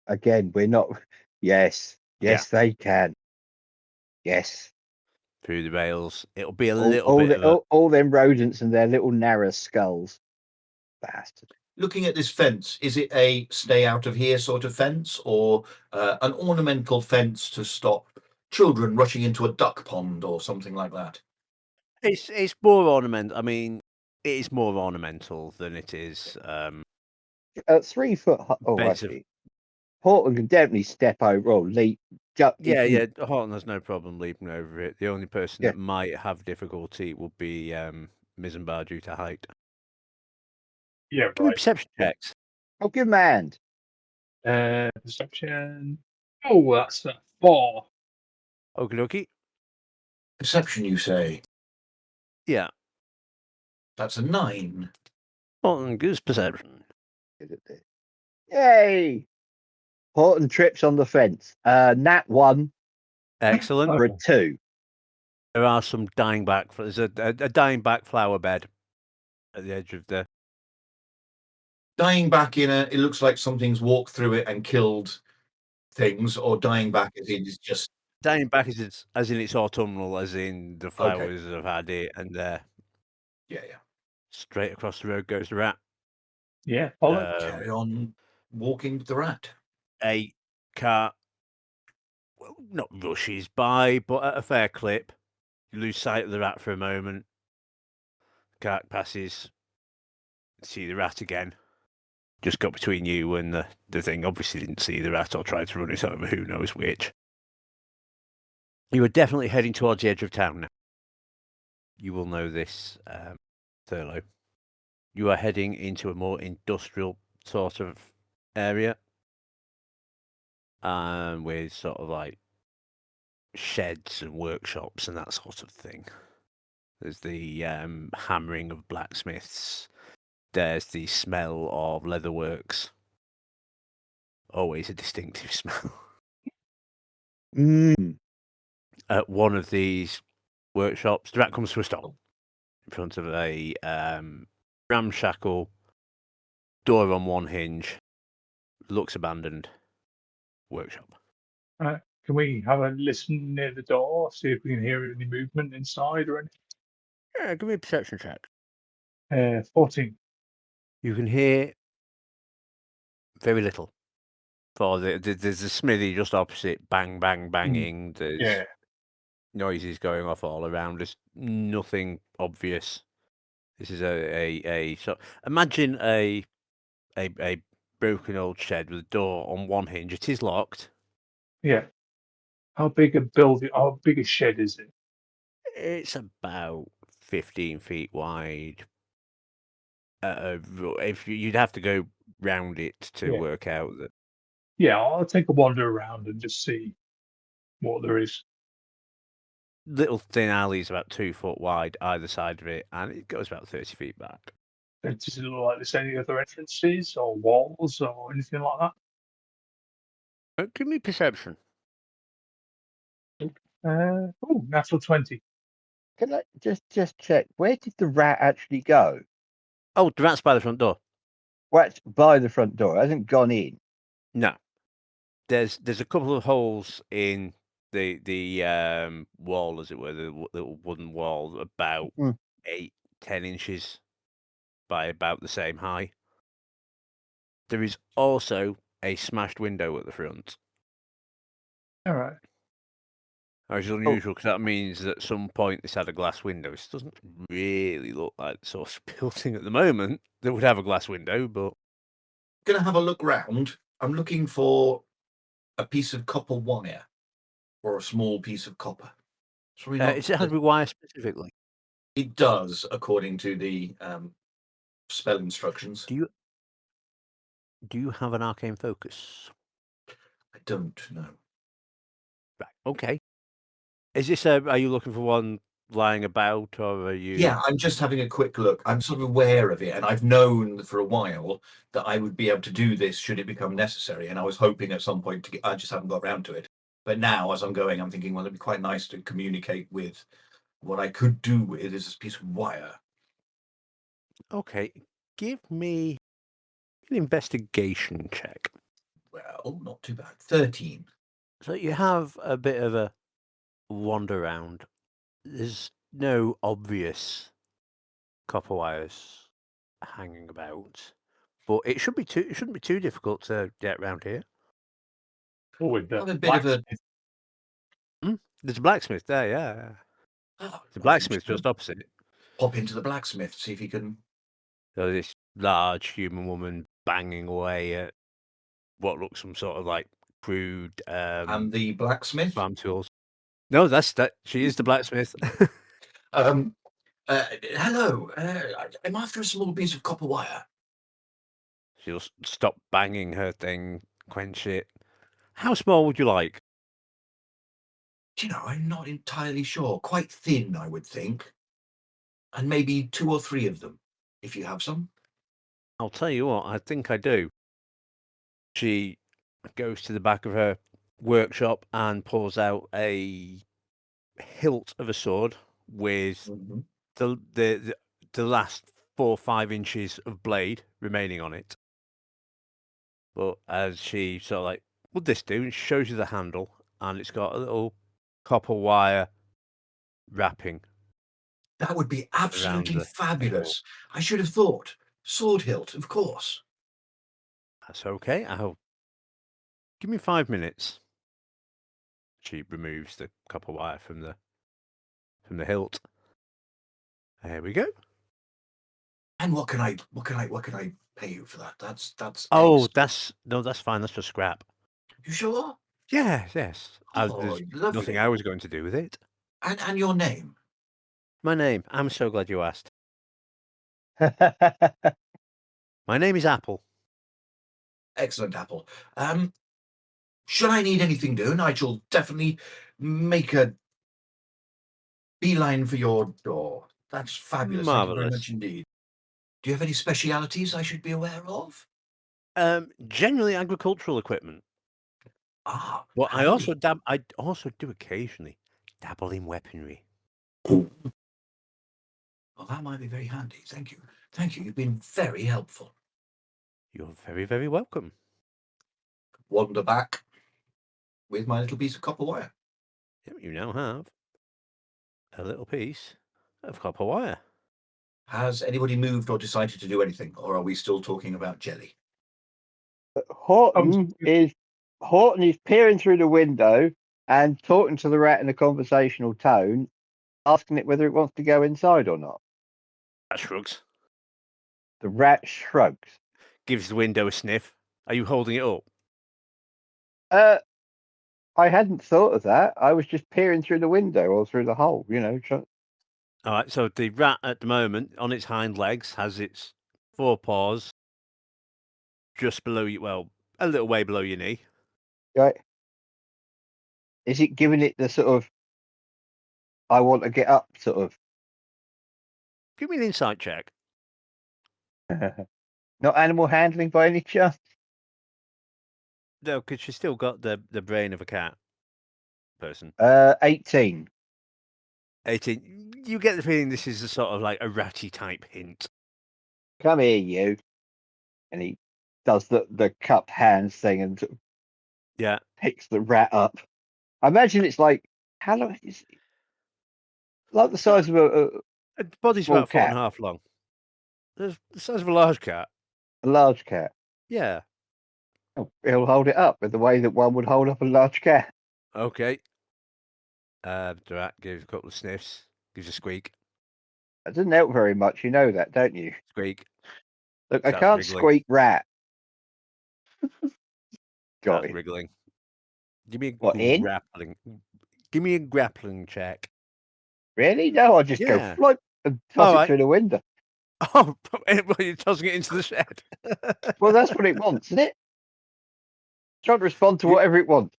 Again, we're not. Yes, yes, they can. Yes. Through the rails. It'll be a little All, bit of a... all them rodents and their little narrow skulls. Bastard. Looking at this fence, is it a stay out of here sort of fence or an ornamental fence to stop children rushing into a duck pond or something like that? It's more ornamental. I mean, it is more ornamental than it is 3 foot high. Oh, I beds of... see. Horton can definitely step over or leap. Yeah. Horton has no problem leaping over it. The only person Yeah. that might have difficulty would be Missenbar due to height. Yeah, Give me right. perception checks. Oh, good man. Perception. Oh, that's a 4. Okie dokie. Perception, you say? Yeah. That's a 9. Horton gives perception. Yay! Horton trips on the fence. Nat 1 Excellent. for a 2. There are some dying back. There's a dying back flower bed at the edge of the... Dying back in it looks like something's walked through it and killed things, or dying back as in it's just... Dying back as in it's autumnal, as in the flowers have had it, and Yeah. straight across the road goes the rat. Yeah, follow. Carry on walking with the rat. A car, well, not rushes by, but at a fair clip. You lose sight of the rat for a moment. The car passes. See the rat again. Just got between you and the thing. Obviously didn't see the rat or tried to run it over, who knows which. You are definitely heading towards the edge of town now. You will know this, Thurlow. You are heading into a more industrial sort of area. With sort of like sheds and workshops and that sort of thing. There's the hammering of blacksmiths. There's the smell of leatherworks. Always a distinctive smell. At one of these workshops, the rat comes to a stop in front of a ramshackle door on one hinge. Looks abandoned workshop. Right. Can we have a listen near the door, see if we can hear any movement inside or anything? Yeah, give me a perception check. 14. You can hear very little. There's a smithy just opposite, bang, bang, banging. There's Yeah. noises going off all around us. Nothing obvious. This is so imagine a broken old shed with a door on one hinge. It is locked. Yeah. How big a shed is it? It's about 15 feet wide. If you'd have to go round it to Yeah. work out that Yeah, I'll take a wander around and just see what there is. little thin alleys about 2 foot wide either side of it, and it goes about 30 feet back. Does it look like there's any other entrances or walls or anything like Give me perception. that? Natural 20. Can I just check? Where did the rat actually go? Oh, the rat's by the front door. Well, it's by the front door. It hasn't gone in. No, there's a couple of holes in the wall, as it were, the little wooden wall, about Hmm. 8-10 inches by about the same high. There is also a smashed window at the front, All right. which is unusual because that means that at some point this had a glass window. This doesn't really look like the sort of building at the moment that would have a glass window, but Gonna have a look round. I'm looking for a piece of copper wire or a small piece of copper. It's probably not. it has to be wire specifically. It does, according to the spell instructions. Do you have an arcane focus? I don't know. Right. Okay. Is this are you looking for one lying about, or are you? Yeah, I'm just having a quick look. I'm sort of aware of it, and I've known for a while that I would be able to do this should it become necessary. And I was hoping at some point to get. I just haven't got around to it. But now, as I'm going, I'm thinking, well, it'd be quite nice to communicate with. What I could do with is this piece of wire. Okay. Give me an investigation check. Well, not too bad. 13. So you have a bit of a wander around. There's no obvious copper wires hanging about, but it shouldn't be too difficult to get around here. Oh, with the Have a bit of a. There's a blacksmith there, yeah. Oh, The I blacksmith should just opposite. pop into the blacksmith, see if he can. So this large human woman banging away at what looks some sort of like crude And the blacksmith. farm tools. No, that. She is the blacksmith. Hello. I'm after a small piece of copper wire. She'll stop banging her thing, quench it. How small would you like? Do you know, I'm not entirely sure. Quite thin, I would think. And maybe 2 or 3 of them, if you have some. I'll tell you what, I think I do. She goes to the back of her workshop and pulls out a hilt of a sword with the last 4 or 5 inches of blade remaining on it. But as she sort of like, would this do? And she shows you the handle, and it's got a little copper wire wrapping. That would be absolutely the fabulous. I should have thought. Sword hilt, of course. That's okay. Give me 5 minutes. She removes the copper wire from the hilt. There we go. And what can I pay you for that? That's Oh, excellent. that's fine. That's just scrap. You sure? Yes. There's Oh, nothing lovely. I was going to do with it. And your name? My name. I'm so glad you asked. My name is Apple. Excellent, Apple. Should I need anything doing, I shall definitely make a beeline for your door. That's fabulous. Thank you very much Marvelous. indeed. Do you have any specialities I should be aware of? Generally agricultural equipment. Ah, But I handy. also do occasionally dabble in weaponry. Well, that might be very handy. Thank you. Thank you. You've been very helpful. You're very, very welcome. Wander back. with my little piece of copper wire. Yep, you now have a little piece of copper wire. Has anybody moved or decided to do anything, or are we still talking about jelly? Horton is peering through the window and talking to the rat in a conversational tone, asking it whether it wants to go inside or not. That shrugs. The rat shrugs. Gives the window a sniff. Are you holding it up? I hadn't thought of that. I was just peering through the window or through the hole, All right, so the rat at the moment, on its hind legs, has its forepaws just below you, well, a little way below your knee. Right? Is it giving it the sort of I want to get up sort of? Give me an insight check. Not animal handling by any chance? No, because she's still got the brain of a cat person. 18. 18. You get the feeling this is a sort of like a ratty type hint. Come here, you. And he does the cupped hands thing and sort of Yeah. picks the rat up. I imagine it's like, how long is it? Like the size of a The body's small about 4.5 cat. long. It's the size of a large cat. A large cat. Yeah. Oh, he'll hold it up with the way that one would hold up a large cat. Okay. The rat gives a couple of sniffs, gives a squeak. That doesn't help very much, you know that, don't you? Squeak. Look, I Starts can't wriggling. squeak rat. Got Starts it. wriggling. Give me What, in? grappling. Give me a grappling check. Really? No, I'll just Yeah. go float and toss it Alright. through the window. Oh, well, you're tossing it into the shed. Well, that's what it wants, isn't it? Trying to respond to You- whatever it wants.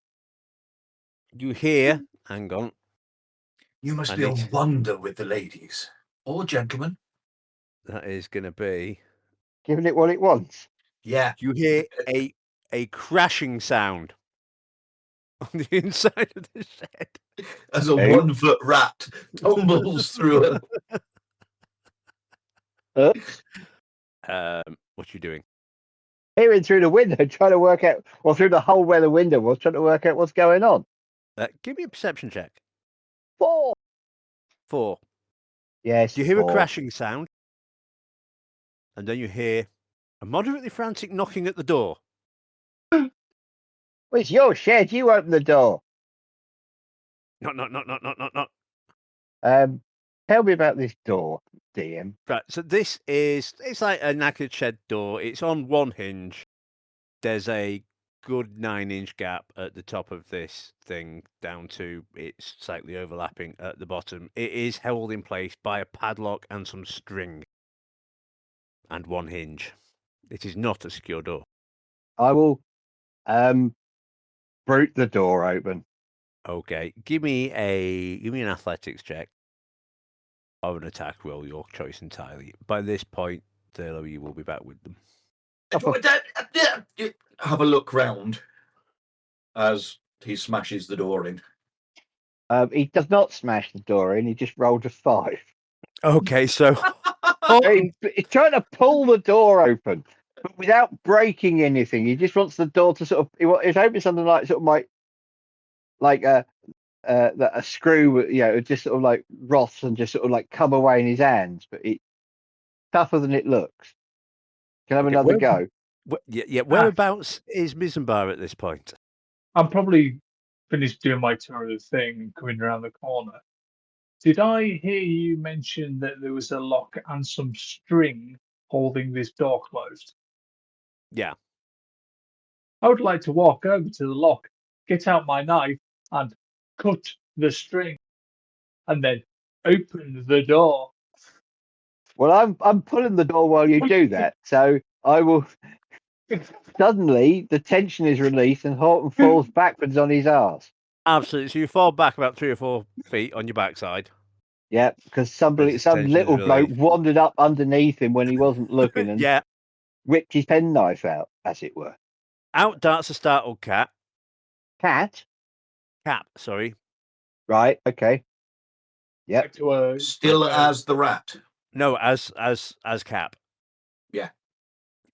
You hear, hang on. You must I be a need- wonder with the ladies or gentlemen. That is going to be. Giving it what it wants. Yeah, You hear a crashing sound on the inside of the shed. as a Who? 1-foot rat tumbles through a. What you doing? Peering through the window, trying to work out, or through the hole where the window was, trying to work out what's going on. Give me a perception check. 4. 4. Yes. Do you hear 4. a crashing sound? And then you hear a moderately frantic knocking at the door. Well, it's your shed. You open the door. Knock. Tell me about this door, DM. Right, so it's like a knackered shed door. It's on one hinge. There's a good 9-inch gap at the top of this thing down to it's slightly overlapping at the bottom. It is held in place by a padlock and some string and one hinge. It is not a secure door. I will brute the door open. Okay, give me an athletics check or an attack roll, your choice entirely. By this point, Thurlow, you will be back with them. Have a look round as he smashes the door in. He does not smash the door in. He just rolled a 5. Okay, so He's trying to pull the door open, but without breaking anything. He just wants the door to sort of. He's hoping something like sort of like a screw, just sort of like rots and just sort of like come away in his hands. But it's tougher than it looks. Can I have another go? Yeah. Whereabouts is Missenbar at this point? I'm probably finished doing my tour of the thing and coming around the corner. Did I hear you mention that there was a lock and some string holding this door closed? Yeah. I would like to walk over to the lock, get out my knife, and cut the string, and then open the door. Well, I'm pulling the door while you do that, so I will. Suddenly, the tension is released, and Horton falls backwards on his arse. Absolutely. So you fall back about 3 or 4 feet on your backside. Yeah, because some tension is little bloke relieved. wandered up underneath him when he wasn't looking and Yeah. whipped his penknife out, as it were. Out darts a startled cat. Cat? Cap, sorry. Right, okay. Yep. Still as the rat. No, as Cap. Yeah.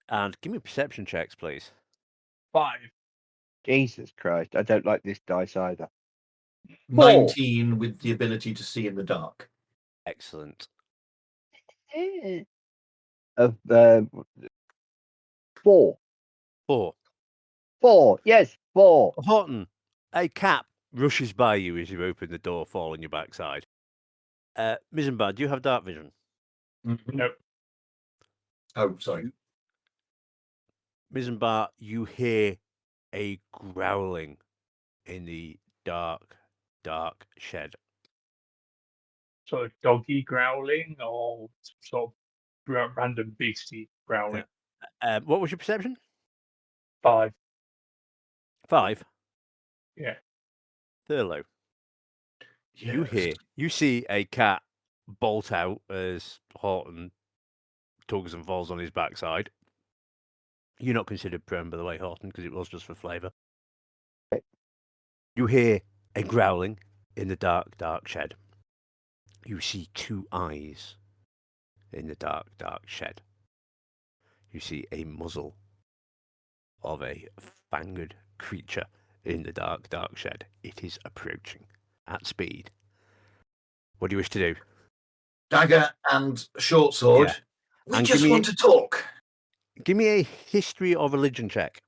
And give me perception checks, please. 5. Jesus Christ, I don't like this dice either. 19 with the ability to see in the dark. Excellent. Of 4. 4. 4. Yes, 4. Horton, a cat rushes by you as you open the door, fall on your backside. Missenbar, do you have dark vision? No. Oh, sorry. Missenbar, you hear a growling in the dark shed. Sort of doggy growling or sort of random beastie growling. What was your perception? 5. 5. Yeah. Thurlow. Yes. You see a cat bolt out as Horton tugs and falls on his backside. You're not considered prone, by the way, Horton, because it was just for flavour. You hear a growling in the dark shed. You see 2 eyes in the dark shed. You see a muzzle of a fanged creature in the dark shed. It is approaching at speed. What do you wish to do? Dagger and short sword. Yeah. We And just give me- want to talk. Give me a history or religion check.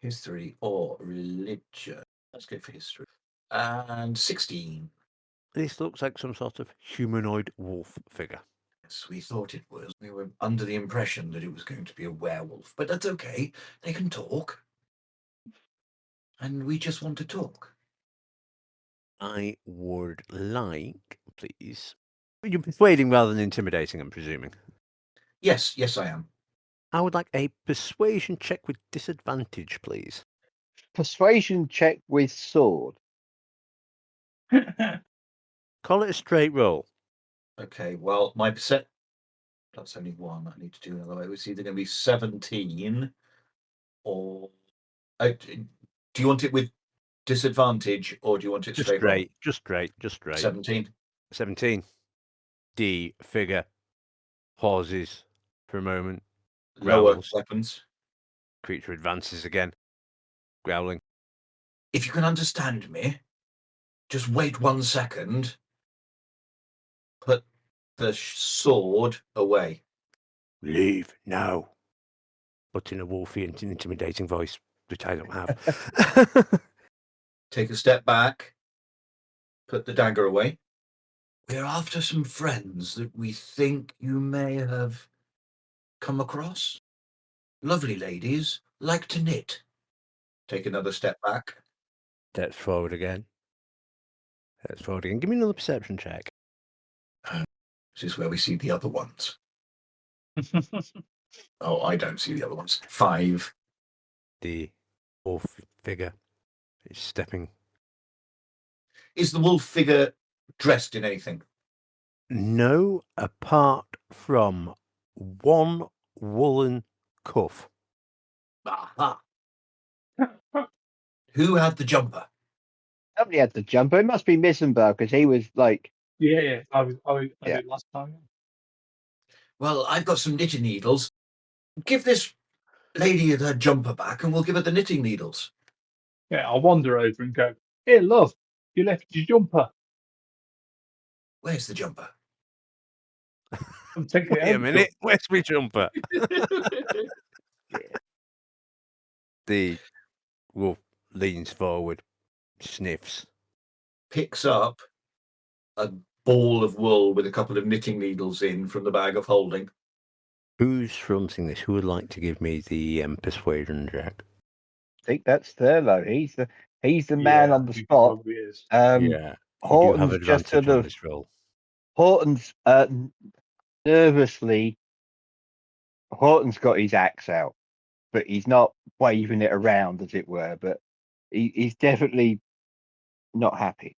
History or religion. Let's go for history. And 16. This looks like some sort of humanoid wolf figure. Yes, we thought it was. We were under the impression that it was going to be a werewolf, but that's okay. They can talk. And we just want to talk. I would like, please. You're persuading rather than intimidating, I'm presuming. Yes, I am. I would like a persuasion check with disadvantage, please. Persuasion check with sword. Call it a straight roll. Okay, well, my percent. That's only 1. I need to do another way. It's either going to be 17 or. Do you want it with disadvantage or do you want it Just straight? Roll? Just straight. 17. 17. The figure pauses for a moment. Lower Growls. weapons. Creature advances again, growling. If you can understand me, just wait 1 second. Put the sword away. Leave now. But in a wolfy and intimidating voice, which I don't have. Take a step back. Put the dagger away. We're after some friends that we think you may have come across. Lovely ladies, like to knit. Take another step back. Steps forward again. Give me another perception check. This is where we see the other ones. Oh, I don't see the other ones. 5. The wolf figure is stepping. Is the wolf figure dressed in anything? No, apart from 1 woolen cuff. Aha. Who had the jumper? Somebody had the jumper. It must be Missenbar because he was like. Yeah. I Yeah. did last time. Well, I've got some knitting needles. Give this lady her jumper back and we'll give her the knitting needles. Yeah, I'll wander over and go, "Here, love, you left your jumper. Where's the jumper? I'm taking it Wait a home, minute, where's my jumper? Yeah. The wolf leans forward, sniffs. Picks up a ball of wool with a couple of knitting needles in from the bag of holding. Who's fronting this? Who would like to give me the persuasion check? I think that's Thurlow. He's the man Yeah, on the he spot. probably is. Yeah, you do have Horton's just advantage sort on of this roll. Horton's nervously. Horton's got his axe out, but he's not waving it around, as it were. But he's definitely not happy.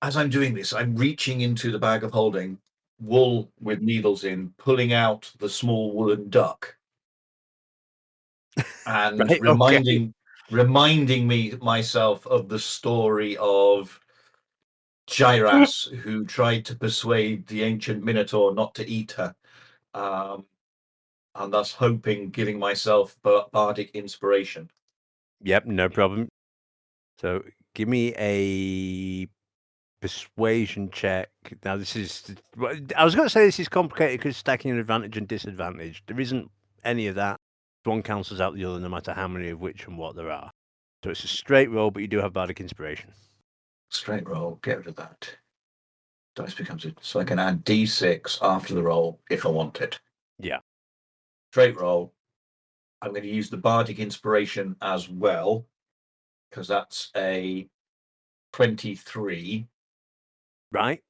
As I'm doing this, I'm reaching into the bag of holding, wool with needles in, pulling out the small woolen duck, and Right, okay. reminding me myself of the story of Gyras, who tried to persuade the ancient Minotaur not to eat her, and thus giving myself bardic inspiration. Yep, no problem. So give me a persuasion check. Now this is, I was going to say this is complicated because stacking an advantage and disadvantage. There isn't any of that. One cancels out the other no matter how many of which and what there are. So it's a straight roll, but you do have bardic inspiration. Straight roll, get rid of that. Dice becomes it. So I can add D6 after the roll if I want it. Yeah. Straight roll. I'm going to use the bardic inspiration as well, because that's a 23. Right.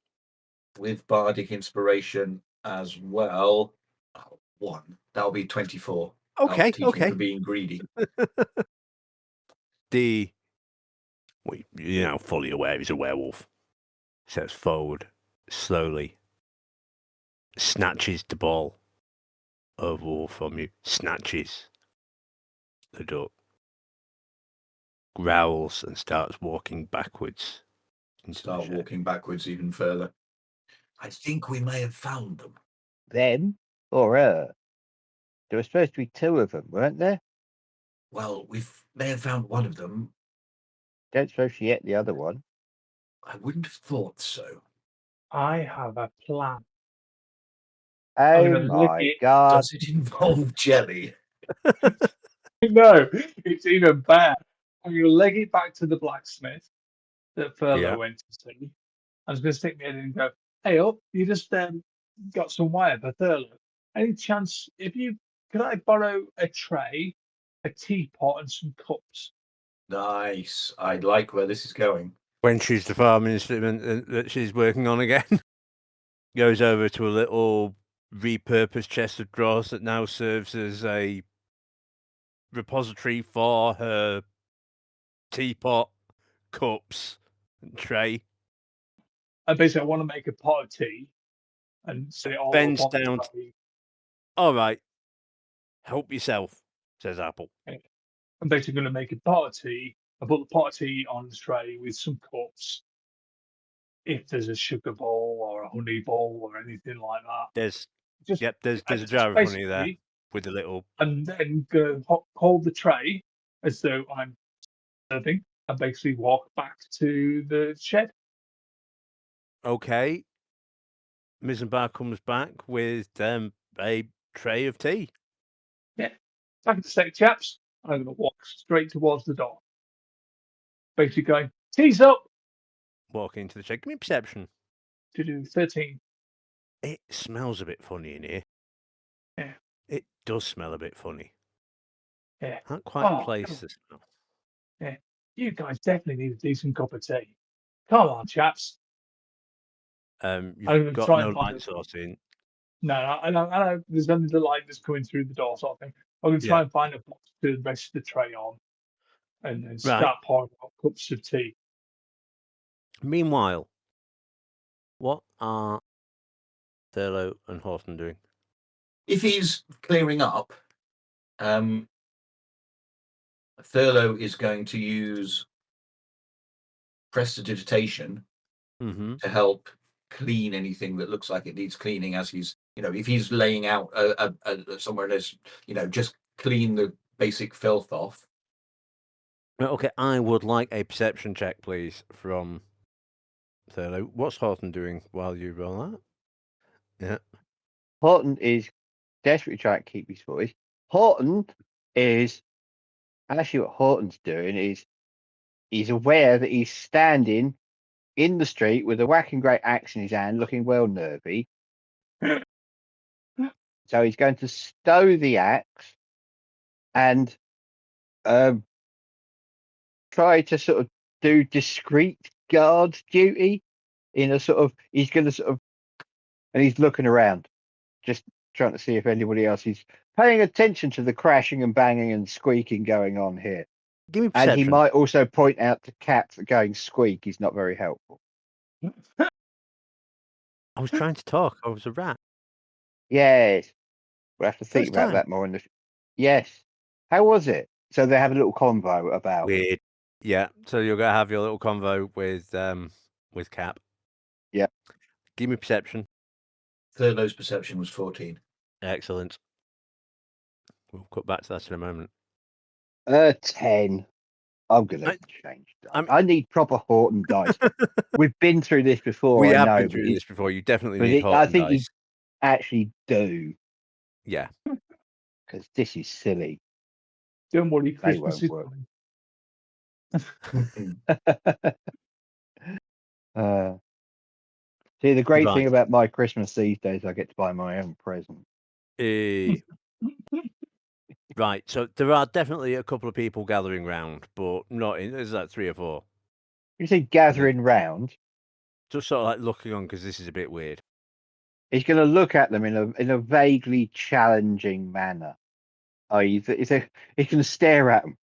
With bardic inspiration as well. Oh, 1. That'll be 24. Okay. I'll teach him Okay. for being greedy. Fully aware he's a werewolf. Steps forward slowly, snatches the ball of wolf from you, snatches the duck, growls and starts walking backwards. Start walking backwards even further. I think we may have found them. Them or her? There were supposed to be 2 of them, weren't there? Well, we may have found one of them. Don't suppose she ate the other one. I wouldn't have thought so. I have a plan. Oh gonna lick my it. god. Does it involve jelly? No, it's even better. I'm going to leg it back to the blacksmith that Thurlow Yeah. went to see. I was going to stick my head in and go, hey, up, you just got some wire for Thurlow. Any chance, could I borrow a tray, a teapot, and some cups? Nice. I like where this is going. When she's the farming instrument that she's working on again, goes over to a little repurposed chest of drawers that now serves as a repository for her teapot, cups, and tray. And basically, I want to make a pot of tea and set it all Bends up on down. the tray. All right. Help yourself, says Apple. I'm basically going to make a pot of tea. I put the pot of tea on the tray with some cups. If there's a sugar bowl or a honey bowl or anything like that, There's just there's a just jar of honey there basically- with a little. and then go hold the tray as though I'm serving, and basically walk back to the shed. Okay. Missenbar comes back with a tray of tea. Back at the state, chaps. I'm going to walk straight towards the door. Basically going, tea's up Walking into the shed. Give me perception. to do 13. It smells a bit funny in here. Yeah. It does smell a bit funny. Yeah. Can't quite place the smell. You guys definitely need a decent cup of tea. Come on, chaps. You've gonna got try no and find light source in. No, I know there's only the light that's coming through the door sort of thing. I'm going to try Yeah. and find a box to rest the tray on and then Right. start pouring out cups of tea. Meanwhile, what are Thurlow and Horton doing? If he's clearing up, Thurlow is going to use prestidigitation Mm-hmm. to help clean anything that looks like it needs cleaning as he's, if he's laying out somewhere there's, just clean the basic filth off. Okay, I would like a perception check, please, from Thurlow. What's Horton doing while you roll that? Yeah. Horton is desperately trying to keep his voice. Horton is actually what Horton's doing is he's aware that he's standing in the street with a whacking great axe in his hand, looking well nervy. So he's going to stow the axe and try to sort of do discreet guard duty in a sort of he's going to sort of and he's looking around, just trying to see if anybody else is paying attention to the crashing and banging and squeaking going on here. Give me perception. And he might also point out to Cat that going squeak is not very helpful. I was trying to talk. I was a rat. Yes. We'll have to think First about time. that more in the. Yes. How was it? So they have a little convo about. Weird. Yeah. So you're gonna have your little convo with Cap. Yeah. Give me perception. Thurlow's perception was 14. Excellent. We'll cut back to that in a moment. 10. I'm gonna I- change dice. I'm- I need proper Horton dice. We've been through this before. We I have know, been but through this before. You definitely but need I Horton think you dice. actually do, Yeah. because this is silly. Don't worry, They Christmas won't is work. coming. See, the great thing Right. about my Christmas these days, I get to buy my own present. Right. So there are definitely a couple of people gathering round, but not in. There's like 3 or 4. You see, gathering round. Just sort of like looking on because this is a bit weird. He's going to look at them in a vaguely challenging manner. He's going to stare at them.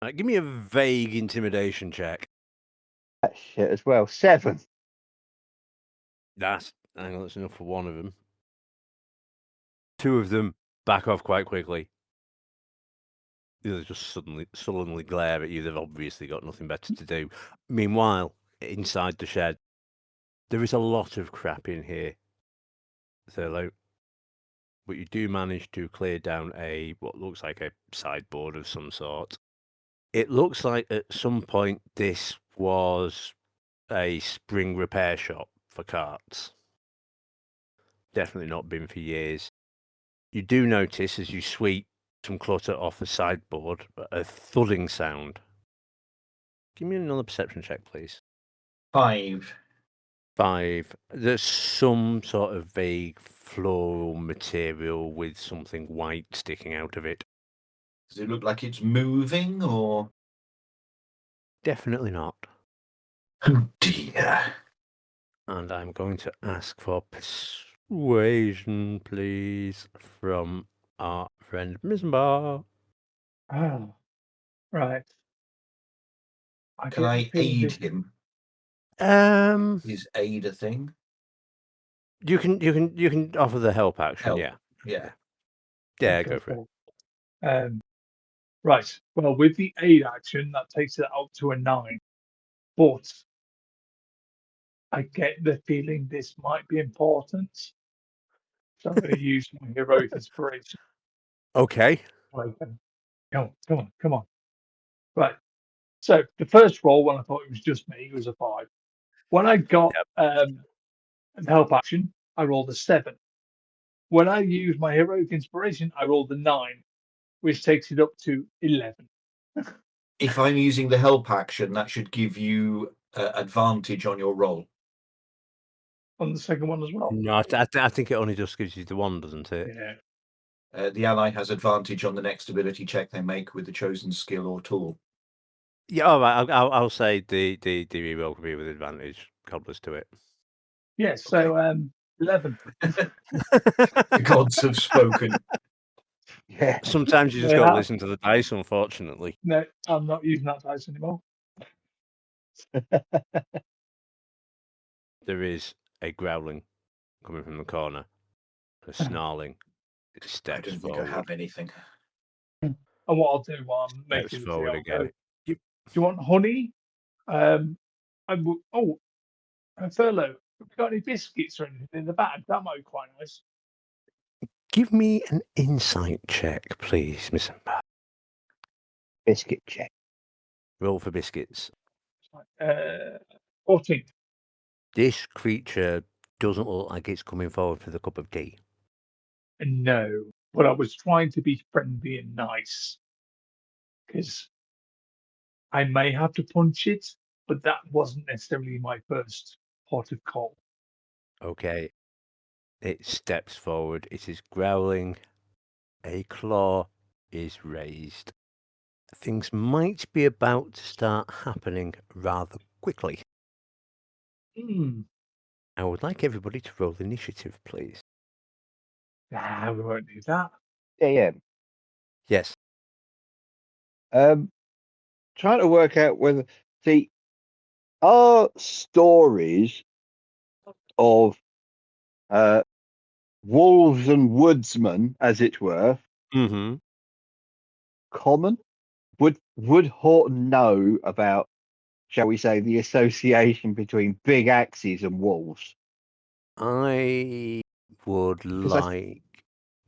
Right, give me a vague intimidation check. That shit as well. 7. That's enough for one of them. 2 of them back off quite quickly. They just sullenly glare at you. They've obviously got nothing better to do. Meanwhile, inside the shed, there is a lot of crap in here, Thurlow. But you do manage to clear down what looks like a sideboard of some sort. It looks like at some point this was a spring repair shop for carts. Definitely not been for years. You do notice as you sweep some clutter off the sideboard a thudding sound. Give me another perception check, please. 5. 5. There's some sort of vague floral material with something white sticking out of it. Does it look like it's moving or? Definitely not. Oh dear. And I'm going to ask for persuasion, please, from our friend Missenbar. Oh, right. Can get the I feeling aid this- him? Um, Is aid a thing? you can offer the help action. Help. Yeah, Yeah. yeah, go for it. Right. Well, with the aid action, that takes it up to a 9. But I get the feeling this might be important. So I'm going to use my heroic inspiration. Okay. Come on. Right. So the first roll, when I thought it was just me, was a 5. When I got the help action, I rolled a 7. When I used my heroic inspiration, I rolled a 9, which takes it up to 11. If I'm using the help action, that should give you advantage on your roll. On the second one as well. No, I think it only just gives you the one, doesn't it? Yeah. The ally has advantage on the next ability check they make with the chosen skill or tool. Yeah, all right. I'll say the reroll could be with advantage. Cobblers to it. Yeah. So 11. The gods have spoken. Yeah. Sometimes you just They got to have. listen to the dice, unfortunately. No, I'm not using that dice anymore. There is a growling coming from the corner, a snarling. It I steps don't think forward. I have anything. And what I'll do while I'm Steps making the forward tea, I'll again. go, do you want honey? Thurlow, have you got any biscuits or anything in the bag? That might be quite nice. Give me an insight check, please, Miss Amber. Biscuit check. Roll for biscuits. 14. This creature doesn't look like it's coming forward for the cup of tea. No, but I was trying to be friendly and nice because I may have to punch it, but that wasn't necessarily my first pot of call. Okay. It steps forward. It is growling. A claw is raised. Things might be about to start happening rather quickly. I would like everybody to roll initiative, please. Nah, we won't do that. Yeah. Yes. Trying to work out whether are stories of wolves and woodsmen, as it were, Mm-hmm. common? Would Horton know about, shall we say, the association between big axes and wolves? I would 'Cause like.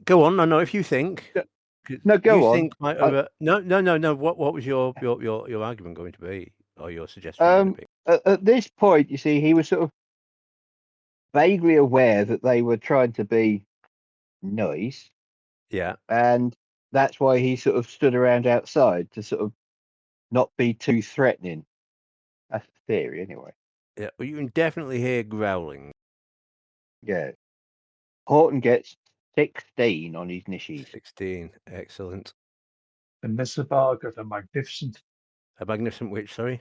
Go on. I know if you think. No, go you on. think might have no. What was your argument going to be, or your suggestion going to be? At this point, you see, he was sort of vaguely aware that they were trying to be nice, Yeah. and that's why he sort of stood around outside to sort of not be too threatening. That's the theory, anyway. Yeah. Well, you can definitely hear growling. Yeah. Horton gets 16 on his nishies. 16. Excellent. And Missenbar got a magnificent A magnificent witch. Sorry.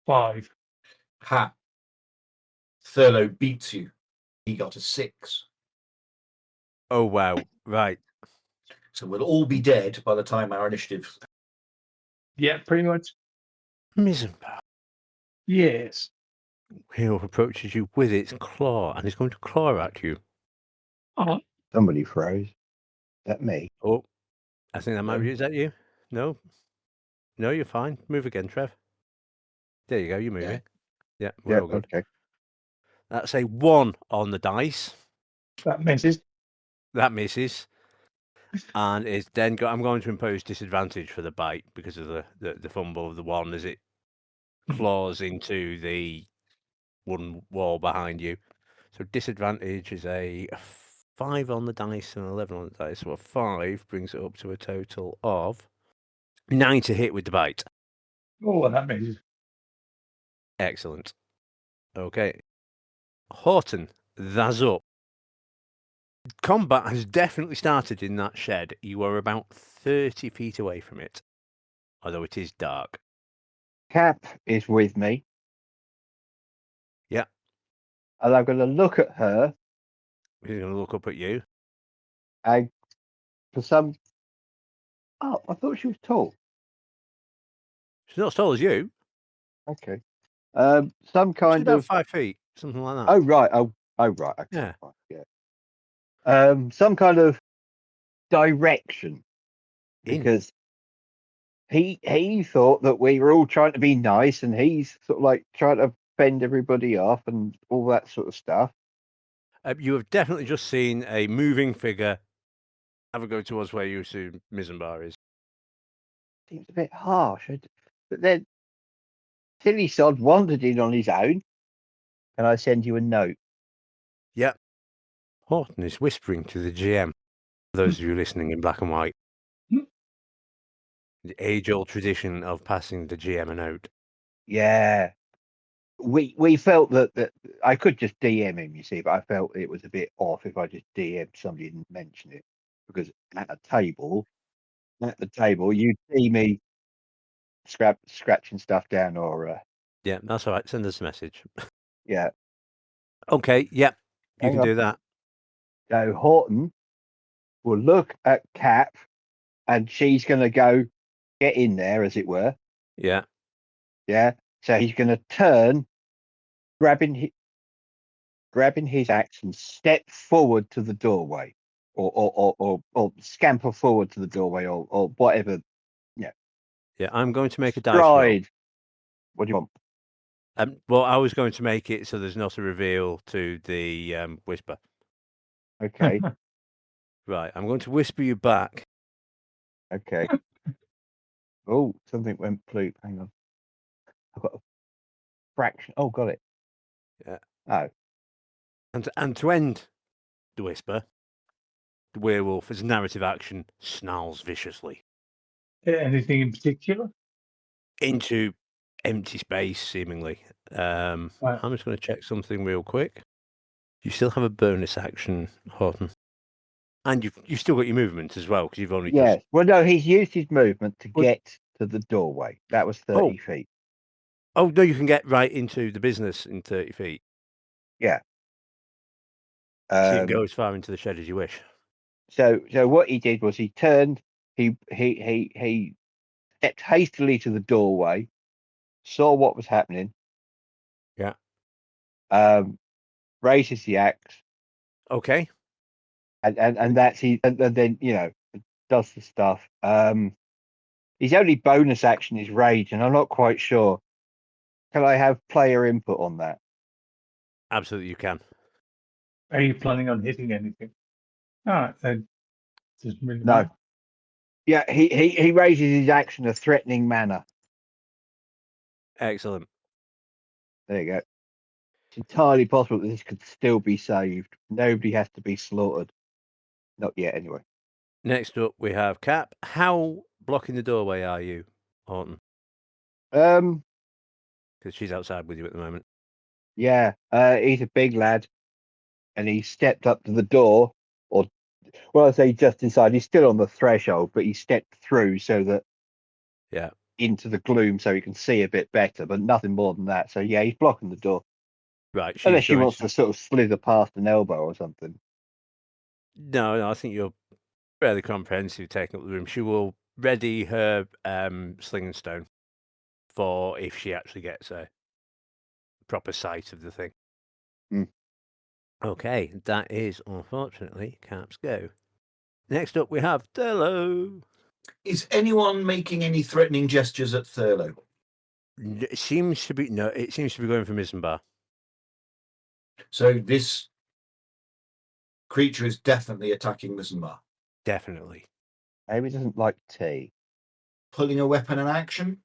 5. Ha. Thurlow beats you. He got a 6. Oh wow. Right. So we'll all be dead by the time our initiative. Yeah, pretty much. Missenbar Yes. here approaches you with its claw and is going to claw at you. Oh, Somebody froze. Is that me? Oh, I think that might be. No. Is that you? No. No, you're fine. Move again, Trev. There you go. You're moving. Yeah, we're all good. Okay. That's a 1 on the dice. that misses. That misses. And it's then I'm going to impose disadvantage for the bite because of the fumble of the 1 as it claws into the wooden wall behind you. So disadvantage is a 5 on the dice and 11 on the dice. So a 5 brings it up to a total of 9 to hit with the bite. Oh, that misses. Excellent. Okay. Horton, that's up. Combat has definitely started in that shed. You are about 30 feet away from it, although it is dark. Cap is with me. Yeah. And I'm going to look at her. He's going to look up at you. And for some. Oh, I thought she was tall. She's not as tall as you. Okay. Some She's kind about of. 5 feet, something like that. Oh, right. Oh, right. Okay. Yeah. Fine, yeah. Some kind of direction. Because he thought that we were all trying to be nice, and he's sort of like trying to fend everybody off and all that sort of stuff. You have definitely just seen a moving figure have a go towards where you assume Missenbar is. Seems a bit harsh. But then Silly Sod wandered in on his own. Can I send you a note? Yeah. Horton is whispering to the GM. For those of you listening in black and white. The age-old tradition of passing the GM a note. Yeah. We felt that I could just DM him, you see, but I felt it was a bit off if I just DM somebody and mention it. Because at the table, you'd see me scratching stuff down or Yeah, that's all right. Send us a message. yeah. Okay, yeah, you Hang can on. do that. So Horton will look at Cap, and she's going to go get in there, as it were. Yeah. Yeah. So he's going to turn, grabbing his axe, and step forward to the doorway, or scamper forward to the doorway, or whatever. Yeah, I'm going to make a dice roll. Stride. What do you want? Well, I was going to make it so there's not a reveal to the whisper. Okay. Right, I'm going to whisper you back. Okay. Oh, something went ploop. Hang on. I've got a fraction. Oh, got it. Yeah. Oh. And to end the whisper, the werewolf, as narrative action, snarls viciously. Anything in particular? Into empty space, seemingly. Right. I'm just going to check something real quick. You still have a bonus action, Horton. And you've still got your movement as well, because you've only Yes. just... Well, no, he's used his movement to Well- get to the doorway. That was 30 feet. Oh, no, you can get right into the business in 30 feet. Yeah. So you can go as far into the shed as you wish. So what he did was he turned, he stepped hastily to the doorway, saw what was happening. Yeah. Raises the axe, Okay. and that's and then does the stuff. His only bonus action is rage, and I'm not quite sure. Can I have player input on that? Absolutely, you can. Are you planning on hitting anything? All right, then. Doesn't really No. matter. Yeah, he raises his action in a threatening manner. Excellent. There you go. It's entirely possible that this could still be saved. Nobody has to be slaughtered. Not yet, anyway. Next up, we have Cap. How blocking the doorway are you, Horton? Um, Because she's outside with you at the moment. yeah, he's a big lad, and he stepped up to the door, or well, I say just inside. He's still on the threshold, but he stepped through so that Yeah. into the gloom, so he can see a bit better, but nothing more than that. So yeah, he's blocking the door, Right. She's unless she going wants to sort of slither past an elbow or something. No, I think you're fairly comprehensive taking up the room. She will ready her sling and stone for if she actually gets a proper sight of the thing. Hmm. Okay, that is unfortunately Cap's go. Next up, we have Thurlow. Is anyone making any threatening gestures at Thurlow? It seems to be going for Missenbar. So this creature is definitely attacking Missenbar. Definitely. Maybe he doesn't like tea. Pulling a weapon in action?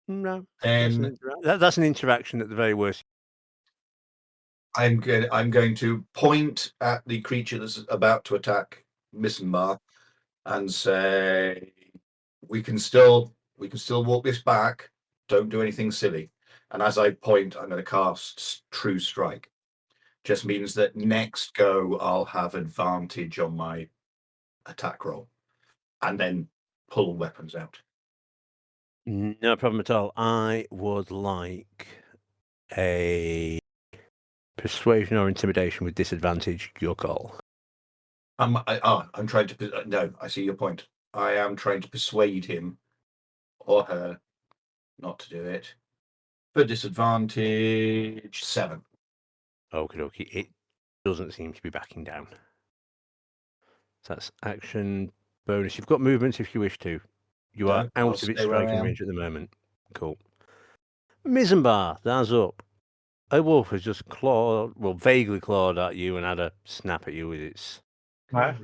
No, Then that's an interaction at the very worst. I'm going to point at the creature that's about to attack Missenbar and say, we can still walk this back. Don't do anything silly. And as I point, I'm going to cast True Strike. Just means that next go I'll have advantage on my attack roll, and then pull weapons out. No problem at all. I would like a persuasion or intimidation with disadvantage. Your call. I'm trying to. No, I see your point. I am trying to persuade him or her not to do it. For disadvantage, 7. Okie dokie. It doesn't seem to be backing down. So that's action bonus. You've got movements if you wish to. You are No, I'll out of its stay where I striking am. range at the moment. Cool. Missenbar, that's up. A wolf has just vaguely clawed at you and had a snap at you with its. Right.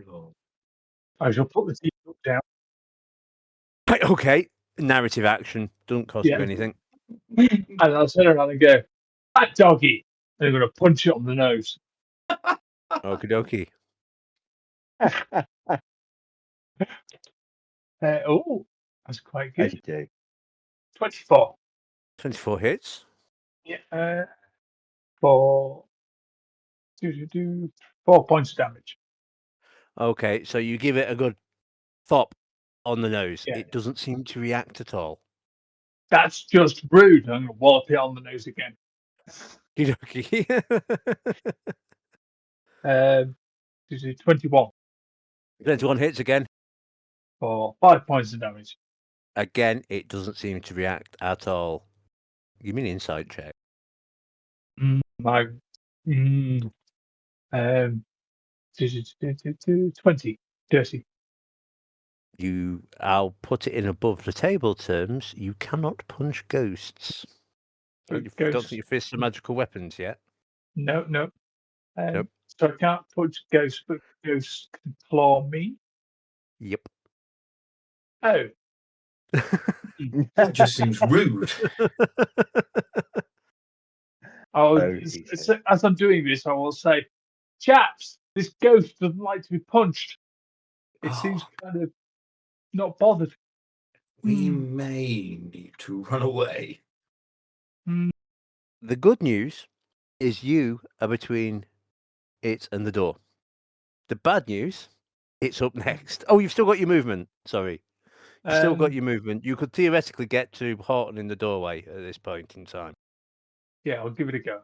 I shall put the teacup down. Right, okay. Narrative action. Doesn't cost you Yeah. anything. And I'll turn around and go, "That doggy!" And I'm going to punch it on the nose. Okie dokie. Oh, that's quite As good. you do. 24. 24 hits. Yeah. For 4 points of damage. Okay, so you give it a good thop on the nose. Yeah. It doesn't seem to react at all. That's just rude. I'm going to wallop it on the nose again. Okie dokie. 21 21 hits again. for 5 points of damage. Again, it doesn't seem to react at all. Give me an insight check. My 20 dirty. I'll put it in above the table terms. You cannot punch ghosts. You don't Ghost. think your fists are magical weapons yet? No. Nope. So I can't punch ghosts, but ghosts can claw me. Yep. Oh, That just seems rude. As I'm doing this, I will say, chaps, this ghost doesn't like to be punched. It seems kind of not bothered. We may need to run away. The good news is you are between it and the door. The bad news, it's up next. Oh, you've still got your movement. Sorry. You've still got your movement. You could theoretically get to Horton in the doorway at this point in time. Yeah, I'll give it a go.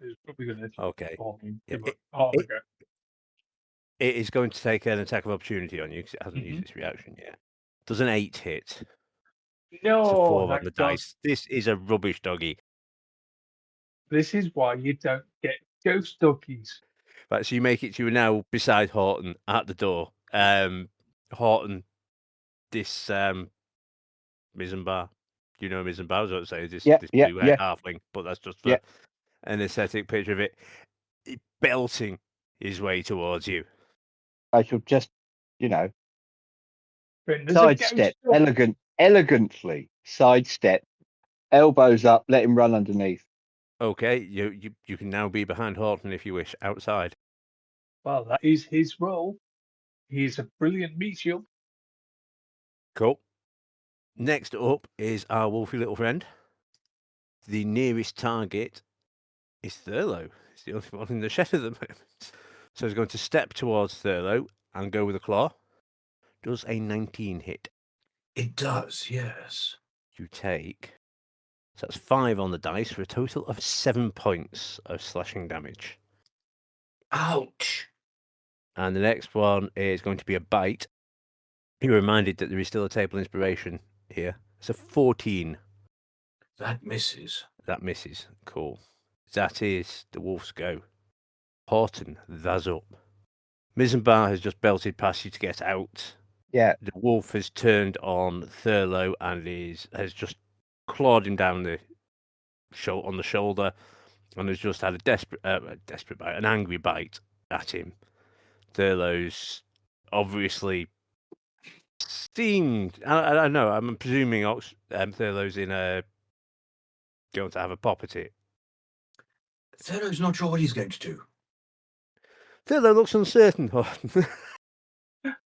It's probably going to Okay. give Yeah, it half a go. It is going to take an attack of opportunity on you because it hasn't used its reaction yet. Does an 8 hit? It's a No, 4 on the that does. dice. This is a rubbish doggy. This is why you don't get ghost doggies. Right, so you make it. You are now beside Horton at the door. Horton, this Missenbar. Do you know Missenbar? I was about to say this blue-haired halfling, but that's just for an aesthetic picture of it. Belting his way towards you. I shall just, There's a Sidestep, ghost dog. elegantly sidestep, elbows up, let him run underneath. Okay, you can now be behind Horton if you wish, outside. Well, that is his role. He's a brilliant medium. Cool. Next up is our wolfy little friend. The nearest target is Thurlow. It's the only one in the shed at the moment. So he's going to step towards Thurlow and go with a claw. Does a 19 hit? It does, yes. You take... So that's 5 on the dice for a total of 7 points of slashing damage. Ouch. And the next one is going to be a bite. You're reminded that there is still a table inspiration here. It's a 14. That misses. That misses. Cool. That is the wolf's go. Horton, that's up. Missenbar has just belted past you to get out. Yeah. The wolf has turned on Thurlow and has just clawed him down on the shoulder, and has just had a desperate bite, an angry bite at him. Thurlow's obviously seemed. I don't know. I'm presuming Thurlow's going to have a pop at it. Thurlow's not sure what he's going to do. Thurlow looks uncertain.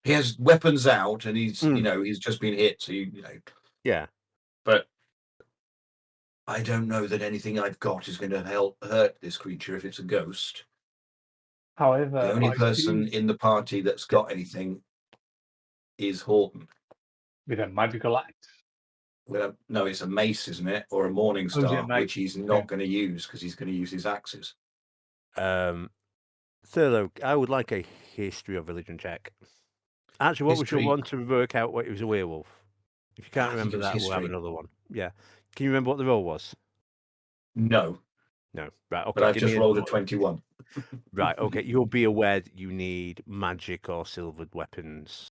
He has weapons out, and he's Mm. he's just been hit. So Yeah. But I don't know that anything I've got is going to hurt this creature if it's a ghost. However, The only I person do in the party that's got anything is Horton. with a magical axe. Well, no, it's a mace, isn't it, or a morning Oh, is it a star, mace? which he's not going to use because he's going to use his axes. Thurlow, I would like a history of religion check. Actually, what was your History. one to work out what it was a werewolf? If you can't I think remember it was that, we'll have history. another one. Yeah. Can you remember what the roll was? No, No. Right. Okay. but I've give just me rolled a 21. Right. Okay. You'll be aware that you need magic or silvered weapons,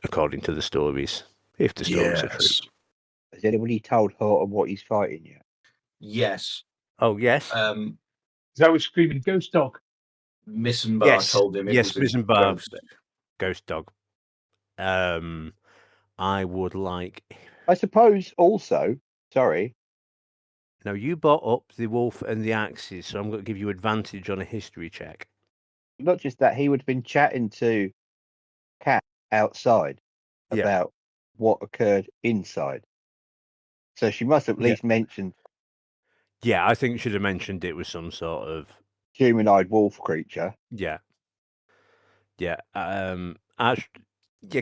according to the stories, if the stories are true. Yes. Has anybody told Horton what he's fighting yet? Yes. Oh yes. Is that was screaming ghost dog? Missenbar Yes. told him it Yes. was a Missenbar, ghost. ghost dog. I would like. I suppose also, sorry, Now you brought up the wolf and the axes, so I'm going to give you advantage on a history check. not just that, he would have been chatting to Cat outside Yeah. about what occurred inside. So she must have at Yeah. least mentioned Yeah, I think you should have mentioned it was some sort of humanoid wolf creature. yeah. Yeah,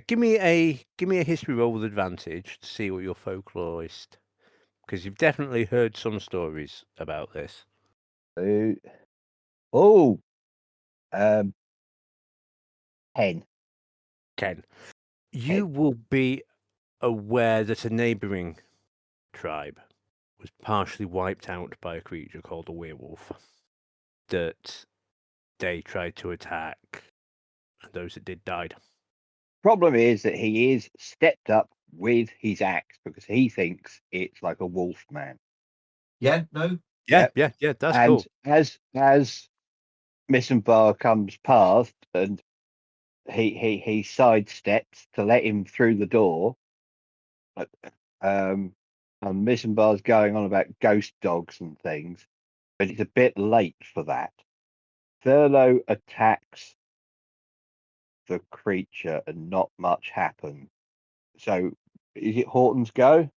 give me a history roll with advantage to see what your folklorist, because you've definitely heard some stories about this. Oh, 10. Ken, you will be aware that a neighbouring tribe was partially wiped out by a creature called a werewolf. That they tried to attack, and those that did died. Problem is that he is stepped up with his axe because he thinks it's like a wolf man. Yeah, no? Yeah, Yep. that's And cool. as Missenbar comes past and he sidesteps to let him through the door, and Missenbar's going on about ghost dogs and things, but it's a bit late for that. Thurlow attacks the creature and not much happens. So is it Horton's go?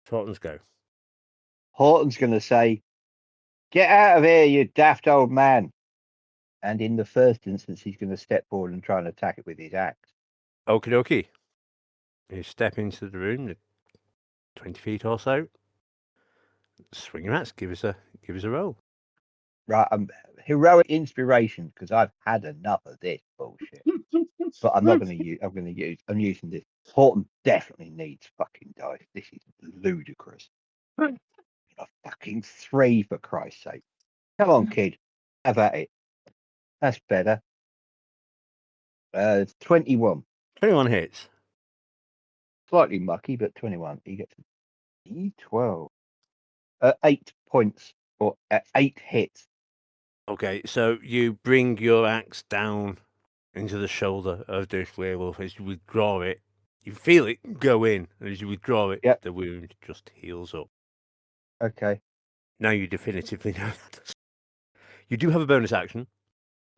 Horton's go. Horton's going to say, "Get out of here, you daft old man." And in the first instance, he's going to step forward and try and attack it with his axe. Okie dokie. You step into the room, 20 feet or so. Swing your axe. Give us a roll. Right, heroic inspiration because I've had enough of this bullshit. But I'm not going to use. I'm using this. Horton definitely needs fucking dice. This is ludicrous. A fucking 3 for Christ's sake. Come on, kid. Have at it. That's better. 21. 21 hits. Slightly mucky, but 21. He gets E12. 8 points or 8 hits. Okay, so you bring your axe down into the shoulder of this werewolf as you withdraw it. You feel it go in, and as you withdraw it, Yep. the wound just heals up. Okay. Now you definitively know that. You do have a bonus action.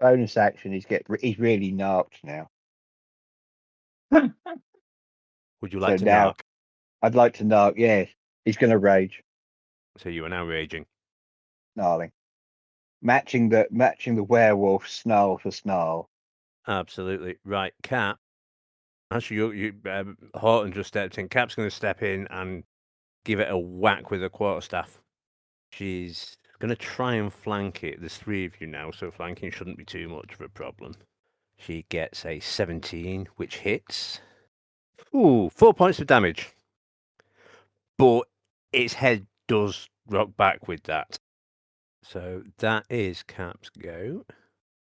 Bonus action. He's really narked now. Would you like So to now narc? I'd like to narc. Yes, he's going to rage. So you are now raging. Snarling. Matching the werewolf snarl for snarl. Absolutely. Right, Cap. Actually, Horton just stepped in. Cap's going to step in and give it a whack with a quarterstaff. She's going to try and flank it. There's 3 of you now, so flanking shouldn't be too much of a problem. She gets a 17, which hits. Ooh, 4 points of damage. But its head does rock back with that. So that is Cap's go.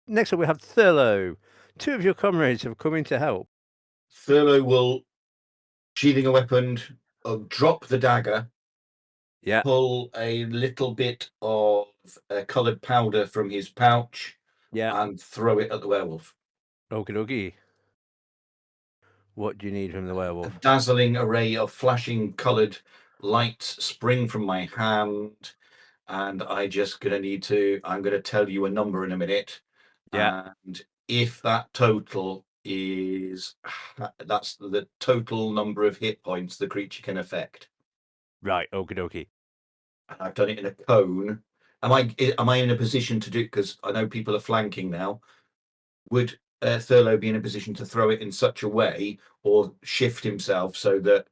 Next up, we have Thurlow. 2 of your comrades have come in to help. Thurlow will, sheathing a weapon, drop the dagger, Yeah, pull a little bit of coloured powder from his pouch, yeah. and throw it at the werewolf. Okie dokie. What do you need from the A werewolf? dazzling array of flashing coloured lights spring from my hand, and I'm going to tell you a number in a minute. Yeah. And if that total is, that's the total number of hit points the creature can affect. Right, okie dokie. And I've done it in a cone. Am I in a position to do, because I know people are flanking now, would Thurlow be in a position to throw it in such a way or shift himself so that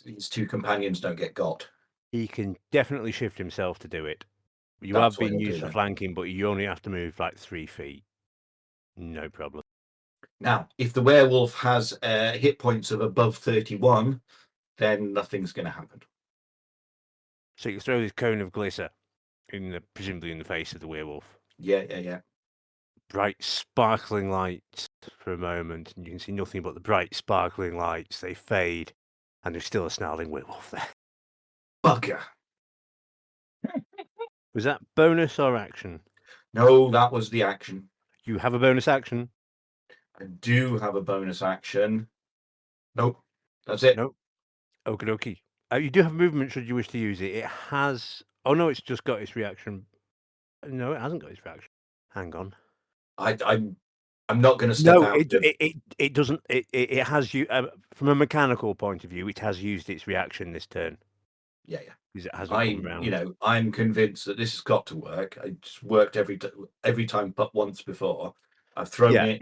his 2 companions don't get got? He can definitely shift himself to do it. You That's have what been he'll do used for then. flanking, but you only have to move like 3 feet. No problem. Now, if the werewolf has hit points of above 31, then nothing's going to happen. So you throw this cone of glitter, presumably in the face of the werewolf. Yeah. Bright, sparkling lights for a moment, and you can see nothing but the bright, sparkling lights. They fade, and there's still a snarling werewolf there. Bugger. Was that bonus or action? No, that was the action. You have a bonus action? I do have a bonus action. Nope, that's it. Nope. Okie dokie. You do have movement should you wish to use it. It has... Oh, no, it's just got its reaction. No, it hasn't got its reaction. Hang on. I'm not going to step No, out. it doesn't. It has you from a mechanical point of view. It has used its reaction this turn Yeah. because it hasn't come round. I'm convinced that this has got to work. It's worked every time but once before. I've thrown Yeah. it.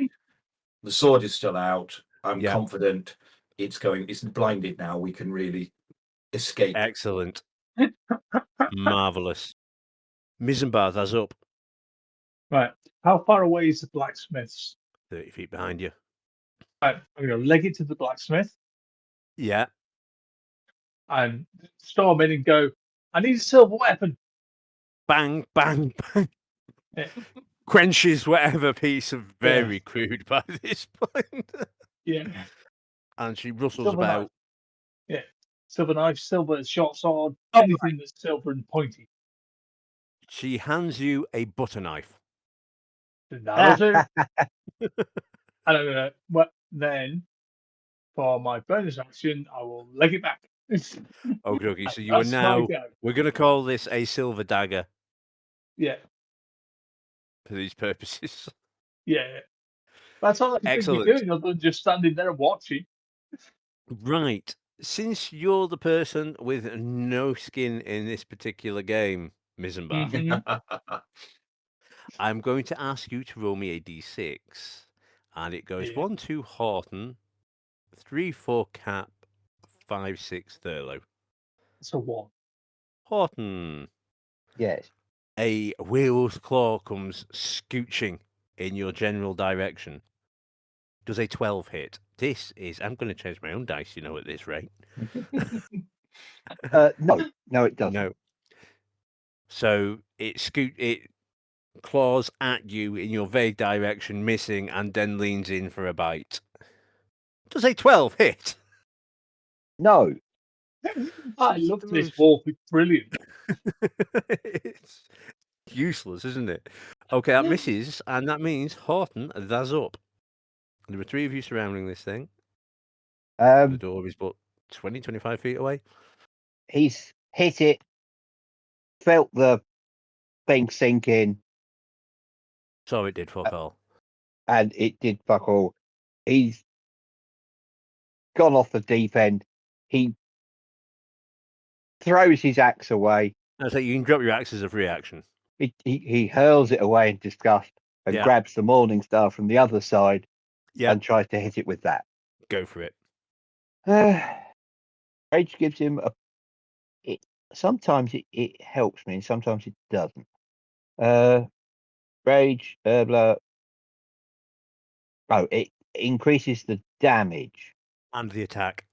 The sword is still out. I'm Yeah. confident it's blinded now. We can really escape. Excellent. Marvelous. Missenbar, that's up. Right. How far away is the blacksmith's? 30 feet behind you. Right. I'm going to leg it to the blacksmith Yeah. and storm in and go, I need a silver weapon. Bang, bang, bang. Yeah. Quenches whatever piece of very crude by this point. Yeah. And she rustles Silver about. knife. Yeah. Silver knife, silver short sword, Oh, anything that's silver and pointy. She hands you a butter knife. That'll do. And I'm gonna, then for my bonus action, I will leg it back. Okay, so you are That's my now. go. We're going to call this a silver dagger Yeah. for these purposes. Yeah. That's all I can think Excellent. you're doing, other than just standing there and watching. Right. Since you're the person with no skin in this particular game, Missenbar, Mhm. I'm going to ask you to roll me a d6. And it goes Yeah. 1, 2, Horton, 3, 4, Cap, 5, 6, Thurlow. It's a 1. Horton. Yes. A werewolf's claw comes scooching in your general direction. Does a 12 hit? This is... I'm going to change my own dice, at this rate. No, it doesn't. No. So it claws at you in your vague direction, missing, and then leans in for a bite. Does a 12 hit? No. I It's love the this most- wolf. It's brilliant. It's useless, isn't it? Okay, that misses, and that means Horton, that's up. There are 3 of you surrounding this thing. The Um, door is but 20, 25 feet away. he's hit it, felt the thing sink in, So it did fuck all. and it did fuck all. He's gone off the deep end. He throws his axe away. I say you can drop your axe as a free action. He hurls it away in disgust and Yeah. grabs the Morning Star from the other side Yeah, and tries to hit it with that. go for it. Rage gives him a. Sometimes it helps me, and sometimes it doesn't. Rage, blah. Oh, it increases the damage. And the attack.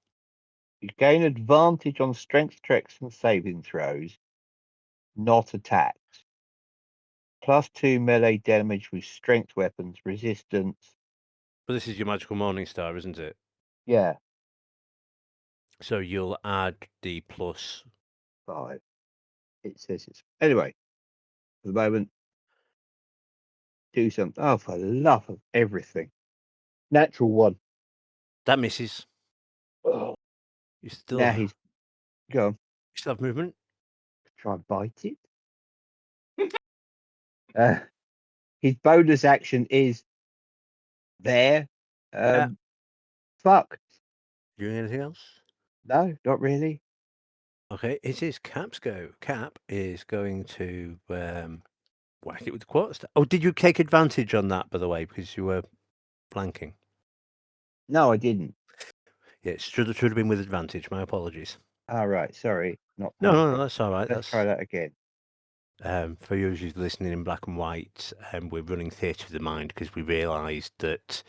You gain advantage on strength checks and saving throws, not attacks. +2 melee damage with strength weapons, resistance. But this is your magical Morning Star, isn't it? Yeah, So you'll add the plus. 5. It says it's. Anyway, for the moment, do something. Oh, for the love of everything. Natural 1. That misses. Oh, You still, now he's. Go on, you still have movement. try and bite it. His bonus action is there. Yeah. Fuck. Doing anything else? No, not really. Okay, it is Cap's go. Cap is going to whack it with the quarterstaff. Oh, did you take advantage on that, by the way, because you were flanking? No, I didn't. Yeah, it should have been with advantage. My apologies. All right, sorry. Not. No, that's all right. Let's try that again. For you who's listening in black and white, we're running Theatre of the Mind because we realised that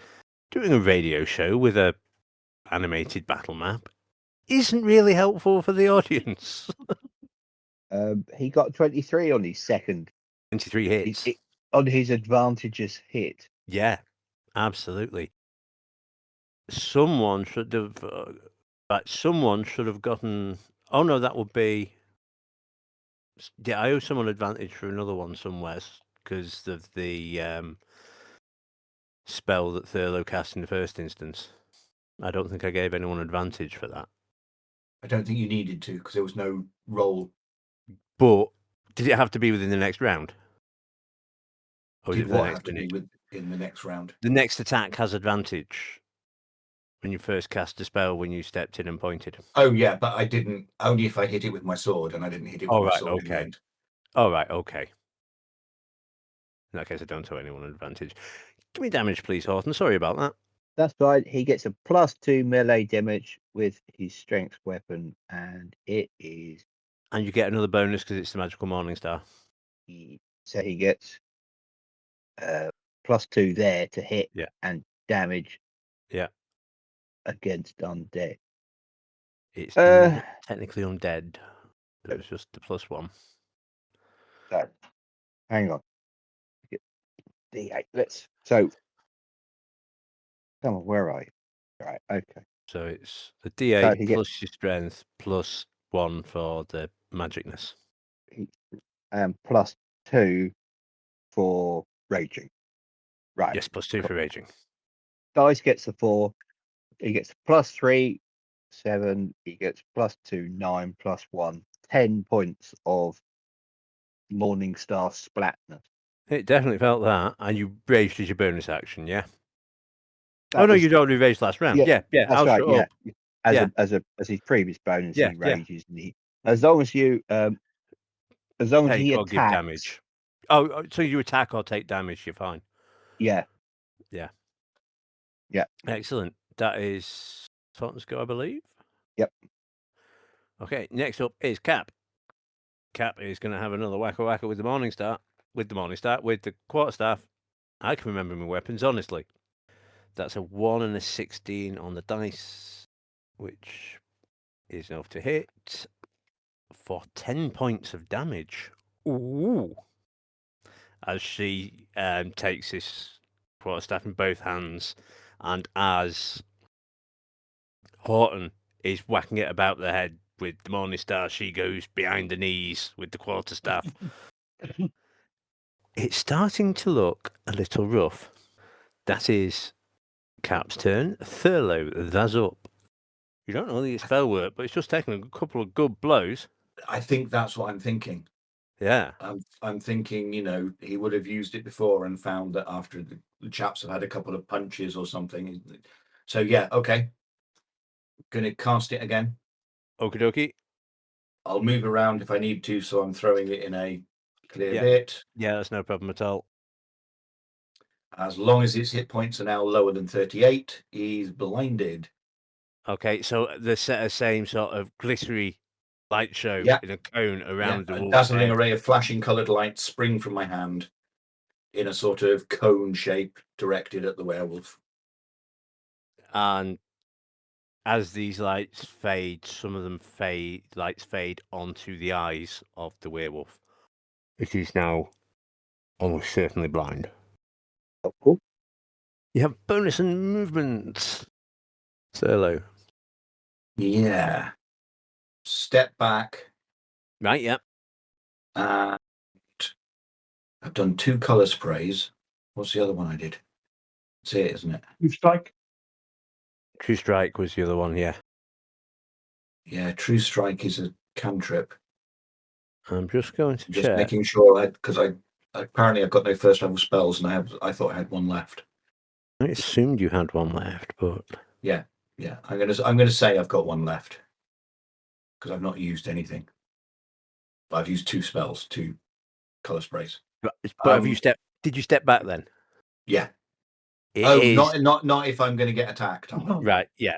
doing a radio show with a animated battle map isn't really helpful for the audience. He got 23 on his second. 23 hits. On his advantageous hit. Yeah, absolutely. Someone should have gotten. Oh no, that would be. Yeah, I owe someone advantage for another one somewhere because of the spell that Thurlow cast in the first instance. I don't think I gave anyone advantage for that. I don't think you needed to because there was no roll. But did it have to be within the next round? Or was Did it for the what next have to minute? be in the next round? The next attack has advantage when you first cast a spell when you stepped in and pointed. Oh yeah, but I didn't. Only if I hit it with my sword, and I didn't hit it with my sword in the end. All right, okay. In that case, I don't owe anyone advantage. Give me damage, please, Horton. Sorry about that. That's right. He gets a +2 melee damage with his strength weapon, and it is. And you get another bonus because it's the magical Morning Star. So he gets +2 there to hit and damage. Yeah. Against undead. It's not technically undead. It was just the +1. So, hang on. D8. So, come on, where are you? Right, okay. So it's the D8 So plus your strength +1 for the magicness. +2 for raging. Right. Yes, +2 for raging. Dice gets the 4. He gets +3, 7. He gets +2, 9, +1, 10 points of Morning Star splatness. It definitely felt that. And you raged as your bonus action, yeah? You'd already raged last round. Yeah. That's I'll right, shut up. As his previous bonus, Yeah, he rages, and as long as you he or attacks, give damage. Oh, so you attack or take damage, you're fine. Yeah. Excellent. That is Thornton's go, I believe. Yep. Okay, next up is Cap. Cap is going to have another whacker with the Morning Star, with the quarterstaff. I can remember my weapons, honestly. That's a 1 and a 16 on the dice, which is enough to hit for 10 points of damage. Ooh. As she takes this quarterstaff in both hands, and as Horton is whacking it about the head with the Morning Star, she goes behind the knees with the quarterstaff. It's starting to look a little rough. That is Cap's turn. Thurlow, that's up. You don't know the spell work, but it's just taken a couple of good blows. I think that's what I'm thinking. Yeah. I'm thinking, he would have used it before and found that after the chaps have had a couple of punches or something. So yeah, okay. Gonna cast it again. Okie dokie. I'll move around if I need to, so I'm throwing it in a clear Yeah. bit. Yeah, that's no problem at all. As long as his hit points are now lower than 38, he's blinded. Okay, so the same sort of glittery light show Yeah. in a cone around the A wolf's dazzling head. array of flashing coloured lights spring from my hand in a sort of cone shape directed at the werewolf. And as these lights fade, some of them lights fade onto the eyes of the werewolf. It is now almost certainly blind. Oh, cool. You have bonus and movement. Thurlow. Yeah. Step back. Right, yep. And I've done 2 colour sprays. What's the other one I did? That's it, isn't it? You strike. True Strike was the other one, yeah. Yeah, True Strike is a cantrip. I'm just going to Just check. making sure because apparently I've got no first level spells and I thought I had one left. I assumed you had one left, but Yeah. I'm gonna say I've got one left because I've not used anything. But I've used 2 spells, 2 colour sprays. but have you did you step back then? Yeah. It Oh, is not if I'm going to get attacked. am I? right, yeah.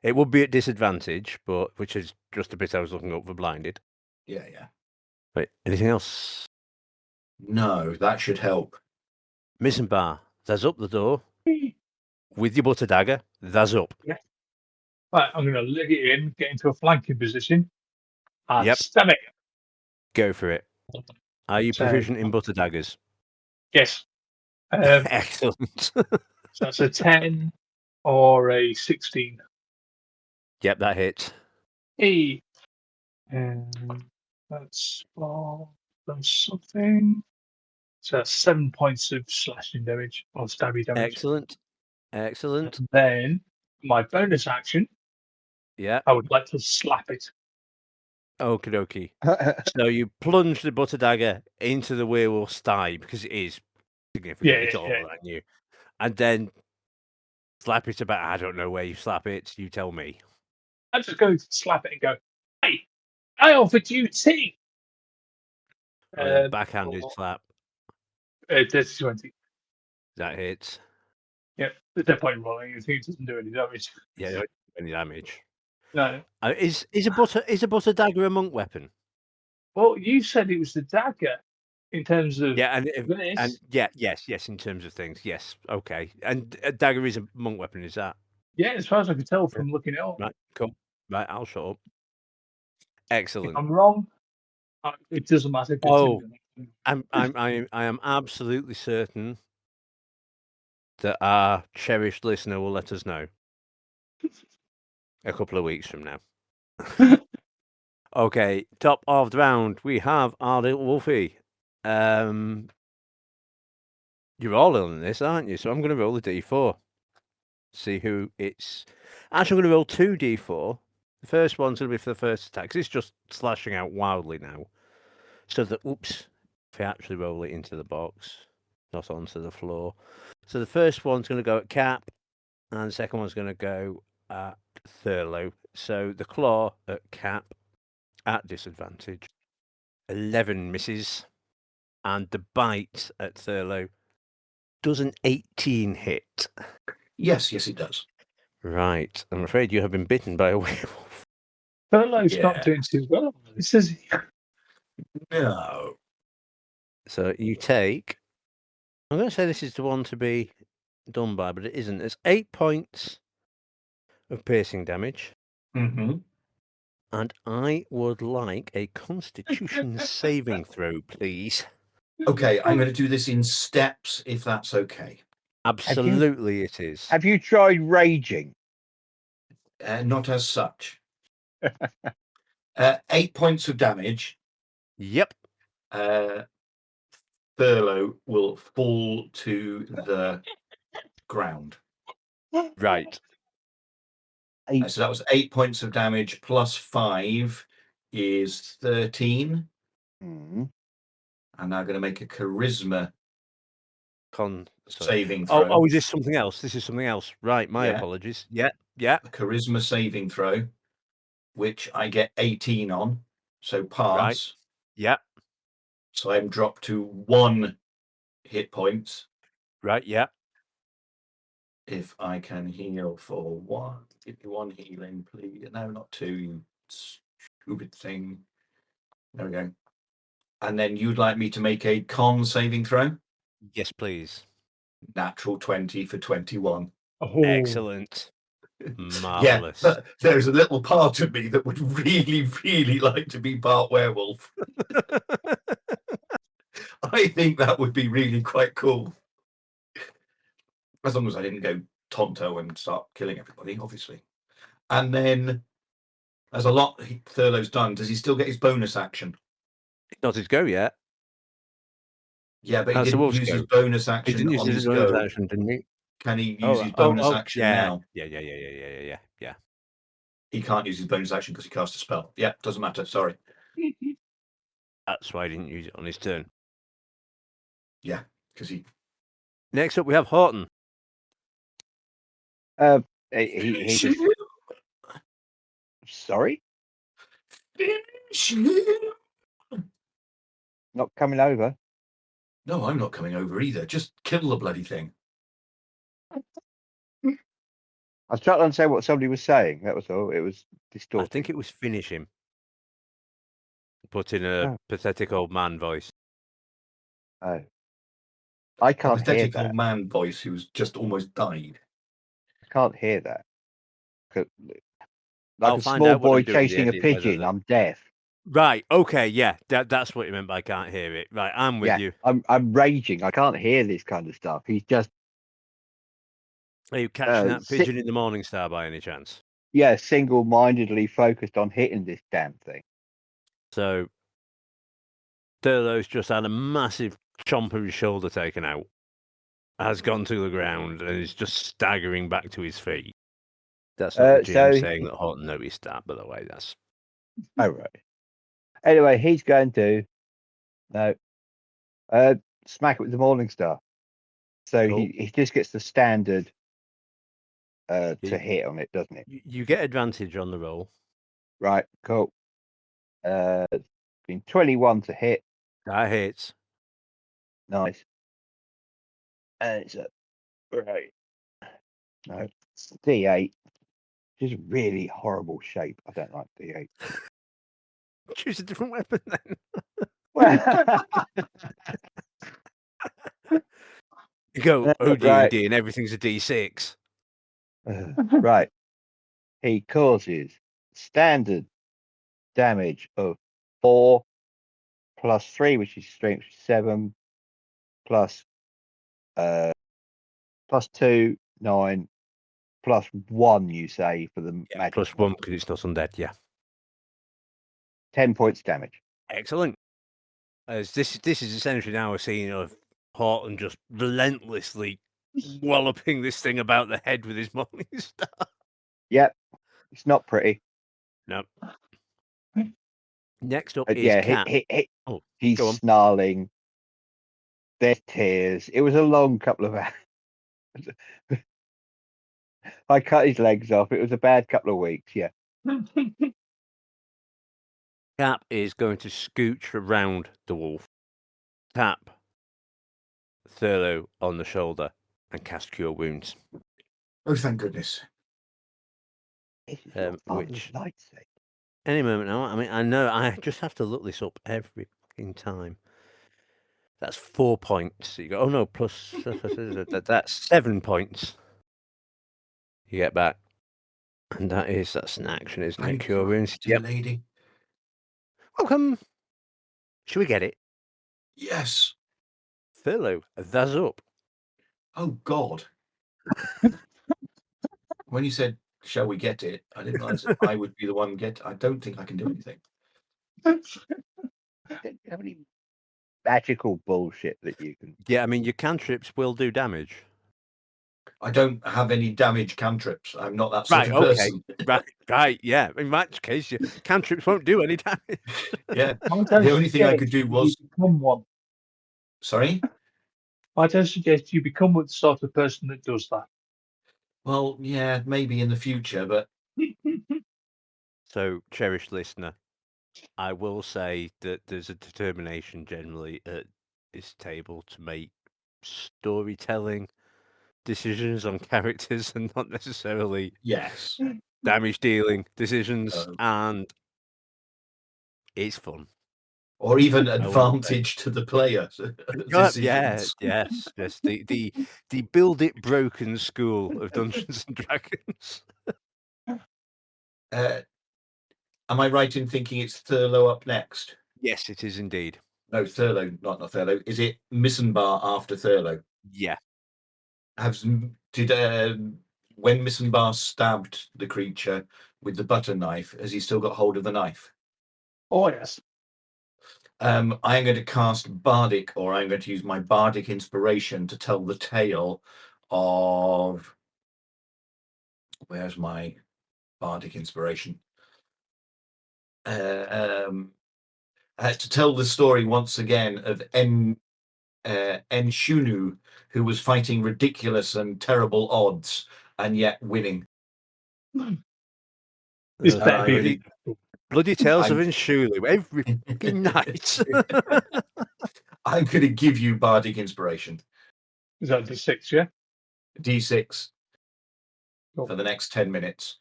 It would be at disadvantage, but which is just a bit I was looking up for blinded. Yeah. Wait, anything else? No, that should help. Missenbar, there's up the door. With your butter dagger, there's up. Right, I'm going to leg it in, get into a flanking position, and Yep. stab it. Go for it. Are you So- proficient in butter daggers? Yes. Excellent. So that's a 10 or a 16. Yep, that hits. Hey. And that's something. So that's 7 points of slashing damage or stabby damage. Excellent. Excellent. And then my bonus action, Yeah. I would like to slap it. Okie dokie. So you plunge the butter dagger into the werewolf's thigh because it is significantly Yeah. taller than you. And then slap it about, I don't know where you slap it. You tell me. I'm just going to slap it and go, hey, I offered you tea. Backhanded slap. That's 20. That hits. Yep. There's no point in rolling. I think it doesn't do any damage. Yeah, don't do any damage. No. Is a butter dagger a monk weapon? Well, you said it was the dagger in terms of Yeah, this. yes, in terms of things, yes, okay. And a dagger is a monk weapon, is that Yeah, as far as I could tell from looking it up. right? Cool. Right, I'll shut up. If Excellent. I'm wrong, it doesn't matter. Oh, I am absolutely certain that our cherished listener will let us know a couple of weeks from now. Okay, top of the round, we have our little Wolfie. You're all in this, aren't you? So I'm going to roll a d4. See who it's. Actually, I'm going to roll 2 d4. The first one's going to be for the first attack, 'cause it's just slashing out wildly now. So that, oops, if I actually roll it into the box, not onto the floor. So the first one's going to go at Cap, and the second one's going to go at Thurlow. So the claw at Cap at disadvantage. 11 misses. And the bite at Thurlow does an 18 hit. Yes, it does. Right. I'm afraid you have been bitten by a werewolf. Thurlow's not doing too well. It says No. So you take. I'm going to say this is the one to be done by, but it isn't. It's 8 points of piercing damage. Mm-hmm. And I would like a Constitution saving throw, please. Okay, I'm going to do this in steps, if that's okay. Absolutely, it is. Have you tried raging? Not as such. 8 points of damage. Yep. Thurlow will fall to the ground. Right. 8. So that was 8 points of damage plus 5 is 13. Mm. I'm now going to make a charisma Sorry. saving throw. Oh, is this something else? This is something else. Right, my Yeah. apologies. Yeah, yeah. A charisma saving throw, which I get 18 on. So pass. Right. Yeah. So I'm dropped to 1 hit point. Right, yeah. If I can heal for 1. Give me 1 healing, please. No, not 2, you stupid thing. There we go. And then you'd like me to make a con saving throw? Yes, please. Natural 20 for 21. Oh, Excellent. Yeah, Marvelous. there's a little part of me that would really, really like to be part werewolf. I think that would be really quite cool. As long as I didn't go tonto and start killing everybody, obviously. And then, as a lot Thurlow's done, does he still get his bonus action? Not his go yet. Yeah, but he That's the didn't wolf's use go. his bonus He action didn't use on his his bonus go. action, didn't he? Can he use his bonus action yeah. now? Yeah. He can't use his bonus action because he cast a spell. Yeah, doesn't matter. Sorry. That's why he didn't use it on his turn. Yeah, because he. Next up, we have Horton. He just. Sorry? Finish him. Not coming over. No, I'm not coming over either. Just kill the bloody thing. I was trying to understand what somebody was saying. That was all. It was distorted. I think it was finish him. Put in a pathetic old man voice. Oh. I can't hear pathetic that. old man voice who's just almost died. I can't hear that. Like I'll a find small out what boy I'm doing at the chasing a edit, whether pigeon. the- I'm deaf. Right. Okay. Yeah. That's what you meant by can't hear it. Right. I'm with you. I'm raging. I can't hear this kind of stuff. He's just Are you catching that pigeon in the Morning Star by any chance? yeah, single-mindedly focused on hitting this damn thing. So Thurlow's just had a massive chomp of his shoulder taken out, has gone to the ground, and is just staggering back to his feet. That's not the GM saying that Horton noticed that, by the way. That's right. Anyway, he's going to smack it with the Morning Star. So cool. he just gets the standard to hit on it, doesn't it? You get advantage on the roll. Right, cool. It's been 21 to hit. That hits. Nice. And it's a right. No, D8. Which is a really horrible shape. I don't like D8. Choose a different weapon then. You go OD&D and everything's a D6. Right. He causes standard damage of 4 plus 3, which is strength 7, plus 2, 9, plus 1, you say, for the magic. Plus 1 because it's not undead, yeah. 10 points damage. Excellent. As this is essentially now a scene of Horton just relentlessly walloping this thing about the head with his Morning Star. Yep. It's not pretty. No. Next up is Cat. He's snarling. There's tears. It was a long couple of hours. I cut his legs off. It was a bad couple of weeks, yeah. Cap is going to scooch around the wolf, tap Thurlow on the shoulder, and cast Cure Wounds. Oh, thank goodness. Which any moment now. I mean, I know I just have to look this up every fucking time. That's 4 points. You go, oh no, plus that's 7 points. You get back, and that's an action, isn't it? Cure Wounds. Dear lady. Welcome. Should we get it? Yes. Thurlow, that's up. Oh God. When you said, "Shall we get it?" I didn't realize I would be the one get. I don't think I can do anything. Don't you have any magical bullshit that you can? Yeah, I mean your cantrips will do damage. I don't have any damage cantrips. I'm not that sort Right, of okay. person. Right, yeah. In that case, your cantrips won't do any damage. Yeah. Might I The only thing I could suggest do you was. become one. Sorry? Might I suggest you become the sort of person that does that? Well, yeah, maybe in the future, but So, cherished listener, I will say that there's a determination generally at this table to make storytelling decisions on characters and not necessarily yes. damage dealing decisions, Uh, and it's fun. or even I will say. advantage to the player Yeah, decisions. yes. The build it broken school of Dungeons and Dragons. Am I right in thinking it's Thurlow up next? Yes, it is indeed. No, Thurlow, not Thurlow. Is it Missenbar after Thurlow? Yeah. Did when Missenbar stabbed the creature with the butter knife, has he still got hold of the knife? Oh, yes. I'm going to cast Bardic, or I'm going to use my Bardic inspiration to tell the tale of. Where's my Bardic inspiration? To tell the story once again of Enshunu, who was fighting ridiculous and terrible odds and yet winning. This Uh, better be really- bloody tales of I'm- Inshulu every fucking night. I'm going to give you Bardic inspiration. Is that D6, yeah? D6 Cool. for the next 10 minutes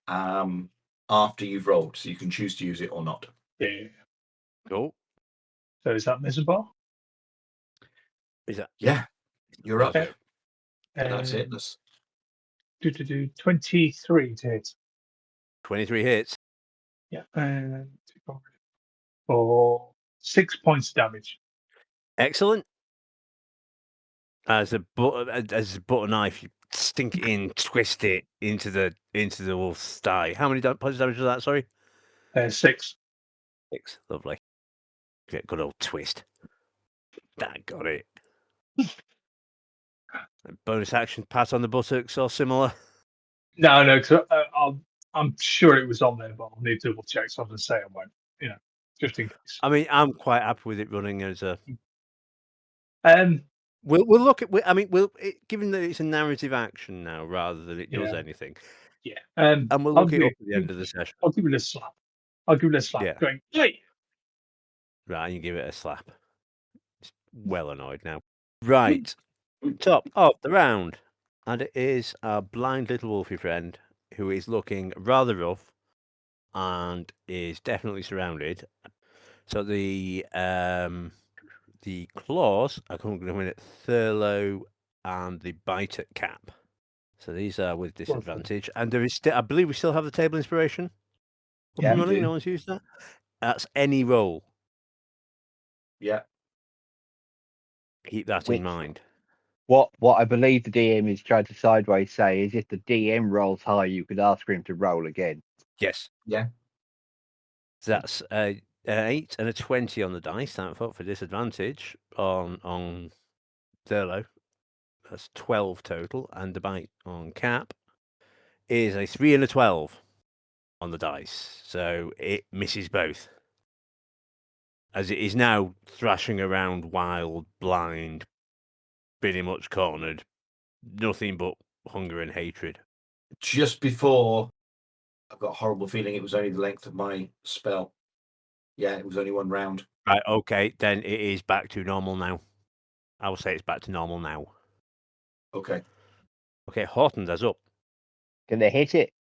after you've rolled, so you can choose to use it or not. Yeah. Oh, So is that Missenbar? is that? Yeah, you're up. Okay. That's it. 23 to hit. 23 hits. Yeah. And for 6 points damage. Excellent. As a butter knife, you stink it in, twist it into the wolf's thigh. How many points of damage was that? Sorry, 6. 6. Lovely. Get good old twist. That got it. Bonus action, pat on the buttocks or similar. No, because I'm sure it was on there, but I'll need to double check. So I'm going to say I won't, just in case. I mean, I'm quite happy with it running as a. Um, We'll look at. Given that it's a narrative action now rather than it does Yeah. anything, yeah. and we'll look it up at the end of the session. I'll give it a slap. Yeah. Going, hey! Right, you give it a slap. It's well annoyed now. Right, top of the round, and it is our blind little wolfie friend who is looking rather rough and is definitely surrounded. So the claws are going to win at Thurlow and the bite at Cap. So these are with disadvantage, and there is still. I believe we still have the table inspiration. Up Yeah, and we running. do. No one's used that. That's any roll. Yeah. Keep that Which- in mind. What I believe the DM is trying to sideways say is if the DM rolls high, you could ask for him to roll again. Yes. Yeah. So that's an 8 and a 20 on the dice. That for disadvantage on Thurlow. That's 12 total, and the bite on Cap is a 3 and a 12 on the dice. So it misses both. As it is now thrashing around wild, blind, pretty much cornered, nothing but hunger and hatred. Just before, I've got a horrible feeling it was only the length of my spell. Yeah, it was only one round. Right, okay, then it is back to normal now. I will say it's back to normal now. Okay. Okay, Horton's as up. Can they hit it?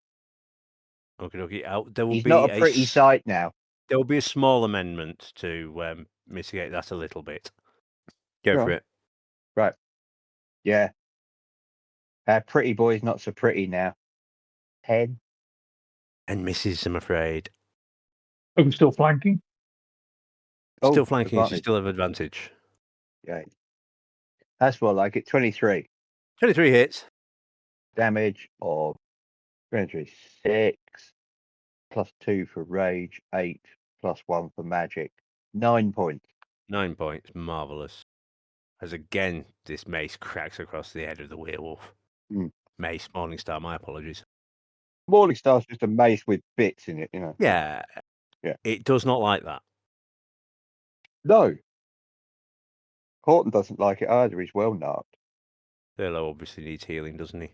Okay. There will He's be not a pretty sight now. There will be a small amendment to mitigate that a little bit. Go Go for on. it. Right. Yeah. Pretty boy's not so pretty now. 10. And misses, I'm afraid. Are we still flanking? Still Oh, flanking, so you advantage. still have advantage. Yeah. That's more like it. 23. 23 hits. Damage of 23. 6. +2 for rage. 8. +1 for magic. 9 points. 9 points. Marvellous. As again, this mace cracks across the head of the werewolf. Mace, Morningstar, my apologies. Morningstar's just a mace with bits in it, you know. Yeah. Yeah. It does not like that. No. Horton doesn't like it either. He's well narked. Thurlow obviously needs healing, doesn't he?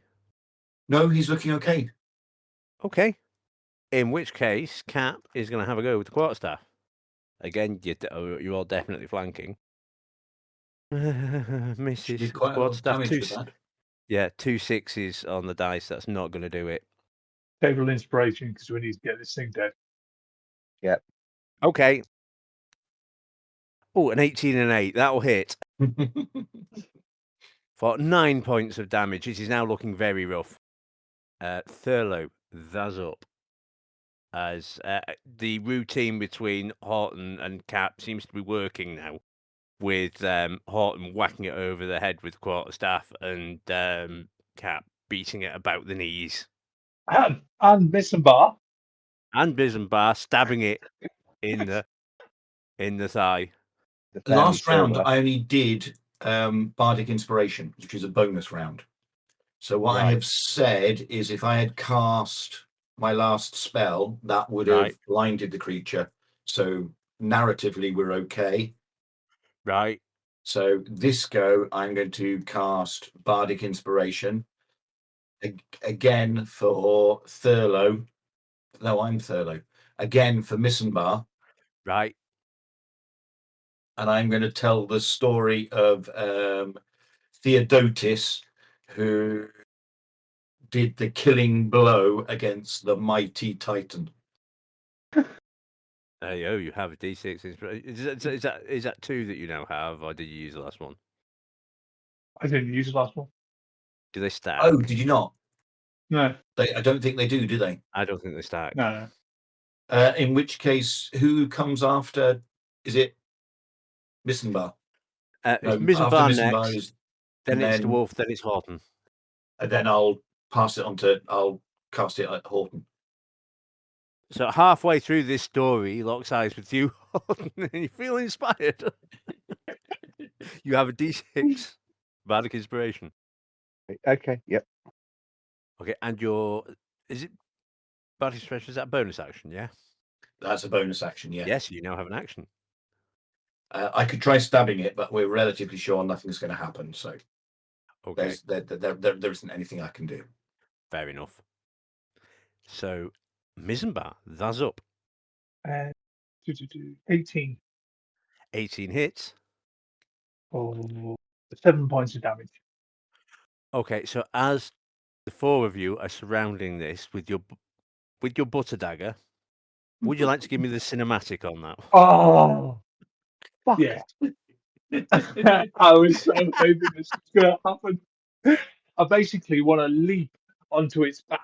No, he's looking okay. Okay. In which case, Cap is going to have a go with the quarterstaff. Again, you're all definitely flanking. She Misses. did quite a lot of damage with that. Yeah, 2 6s on the dice. That's not going to do it. Table inspiration because we need to get this thing dead. Okay. Oh, an 18 and 8. That'll hit. For 9 points of damage. It is now looking very rough. Thurlow, that's up. As the routine between Horton and Cap seems to be working now, with Horton whacking it over the head with quarterstaff and Cap beating it about the knees. And Missenbar. And Missenbar stabbing it in the thigh. The family Last round, silver. I only did Bardic Inspiration, which is a bonus round. So what I Right. have said is if I had cast my last spell, that would have Right. blinded the creature. So narratively, we're okay. Right. So this go, I'm going to cast Bardic Inspiration. Again for Thurlow. No, I'm Thurlow. Again for Missenbar. Right. And I'm going to tell the story of Theodotis, who did the killing blow against the mighty Titan. You have a D6 inspiration. Is that 2 that you now have, or did you use the last one? I didn't use the last one. Do they stack? Oh, did you not? No. I don't think they do they? I don't think they stack. No. In which case, who comes after? Is it Missenbar? It's No, Missenbar after Missenbar next. is, Then and it's then- the wolf. Then it's Horton. and then I'll pass it on to. I'll cast it at Horton. So halfway through this story, he locks eyes with you, Horton, and you feel inspired. You have a D6 Bardic Inspiration. Okay, yep. Okay, and is it Bardic Inspiration? Is that a bonus action? Yeah. That's a bonus action. Yeah. Yes, you now have an action. I could try stabbing it, but we're relatively sure nothing's going to happen. So Okay, there isn't anything I can do. fair enough. So, Missenbar, that's up. 18 18 hits. for 7 points of damage. Okay, so as the 4 of you are surrounding this with your butter dagger, would you like to give me the cinematic on that? Oh, Fuck. yeah. I was so hoping this was going to happen. I basically want to leap onto its back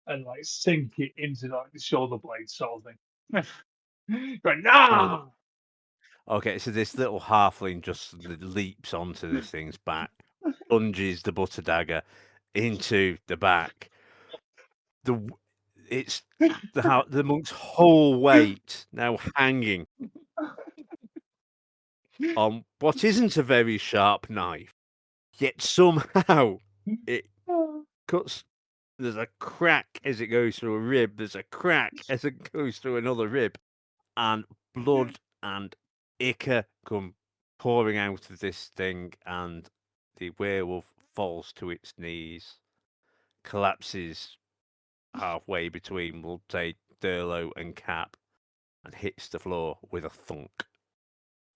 and like sink it into like the shoulder blade sort of thing. Going, no! Okay, so this little halfling just leaps onto this thing's back, plunges the butter dagger into the back. It's the monk's whole weight now hanging on what isn't a very sharp knife, yet somehow it cuts. There's a crack as it goes through a rib. There's a crack as it goes through another rib, and blood and ichor come pouring out of this thing, and the werewolf falls to its knees, collapses halfway between, we'll say, Thurlow and Cap, and hits the floor with a thunk.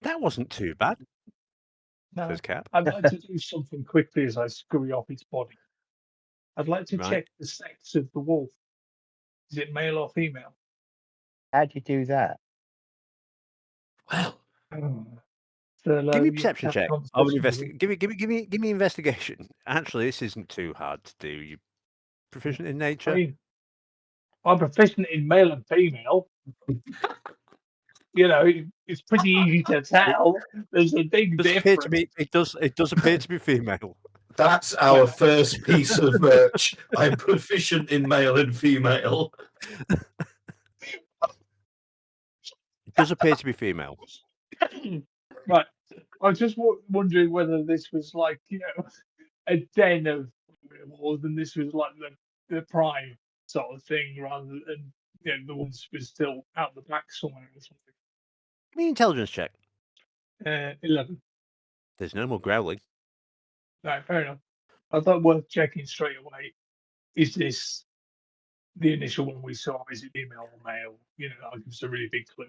That wasn't too bad, No, says Cap. I'd like to do something quickly as I scurry off its body. I'd like to Right. check the sex of the wolf. Is it male or female? How'd you do that? Well, Thurlow, Give me a you perception have check. conversation with him. Give me investigation. Actually, this isn't too hard to do. You proficient in nature? I mean, I'm proficient in male and female. You know, it's pretty easy to tell. There's a big It does appear difference. to be. It does appear to be female. that's our first piece of merch. I'm proficient in male and female. It does appear to be female. Right. I was just wondering whether this was like, you know, a den of bit of war, then this was like the prime sort of thing, rather than the ones was still out the back somewhere or something. Give me an intelligence check. 11. There's no more growling. Right, fair enough. I thought worth checking straight away. Is this the initial one we saw? Is it female or male? That gives a really big clue.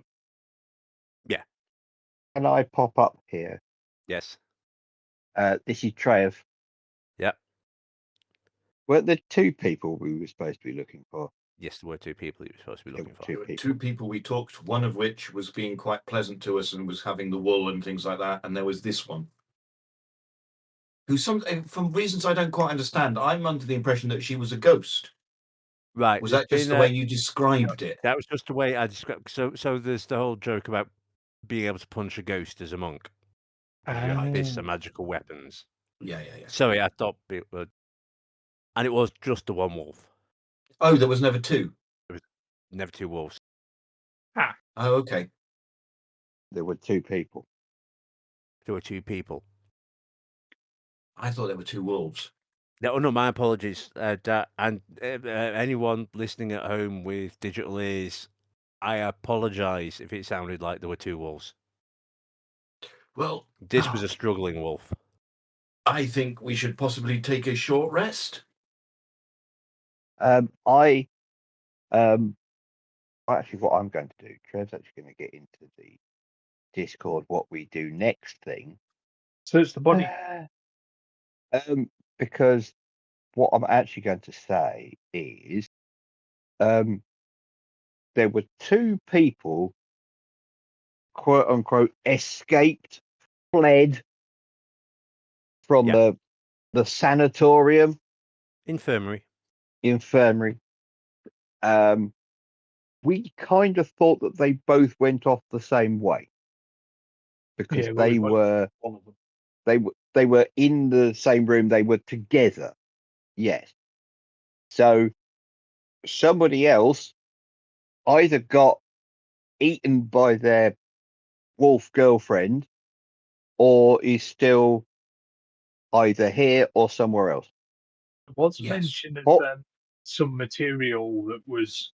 Can I pop up here? Yes. This is Trev. Yep. Weren't there two people we were supposed to be looking for? Yes, there were two people you were supposed to be There looking were for. two There were people. two people we talked, one of which was being quite pleasant to us and was having the wool and things like that, and there was this one. Who from reasons I don't quite understand, I'm under the impression that she was a ghost. Right. Was there's that just been the way you described it? That was just the way I described. So there's the whole joke about being able to punch a ghost as a monk. Your fists are magical weapons. Yeah. Sorry, I thought it would. And it was just the one wolf. Oh, there was never two. Never two wolves. Oh, okay. There were two people. There were two people. I thought there were two wolves. No, my apologies. And anyone listening at home with digital ears, I apologise if it sounded like there were two wolves. Well, This was a struggling wolf. I think we should possibly take a short rest. Actually, what I'm going to do, Trev's actually going to get into the Discord what we do next thing. Search the body. Because what I'm actually going to say is there were two people, quote unquote, escaped, fled from the sanatorium, Infirmary. We kind of thought that they both went off the same way because Yeah, they were one of them. they were in the same room. They were together. Yes. So somebody else either got eaten by their wolf girlfriend or is still either here or somewhere else. There was Yes. mention of Oh. some material that was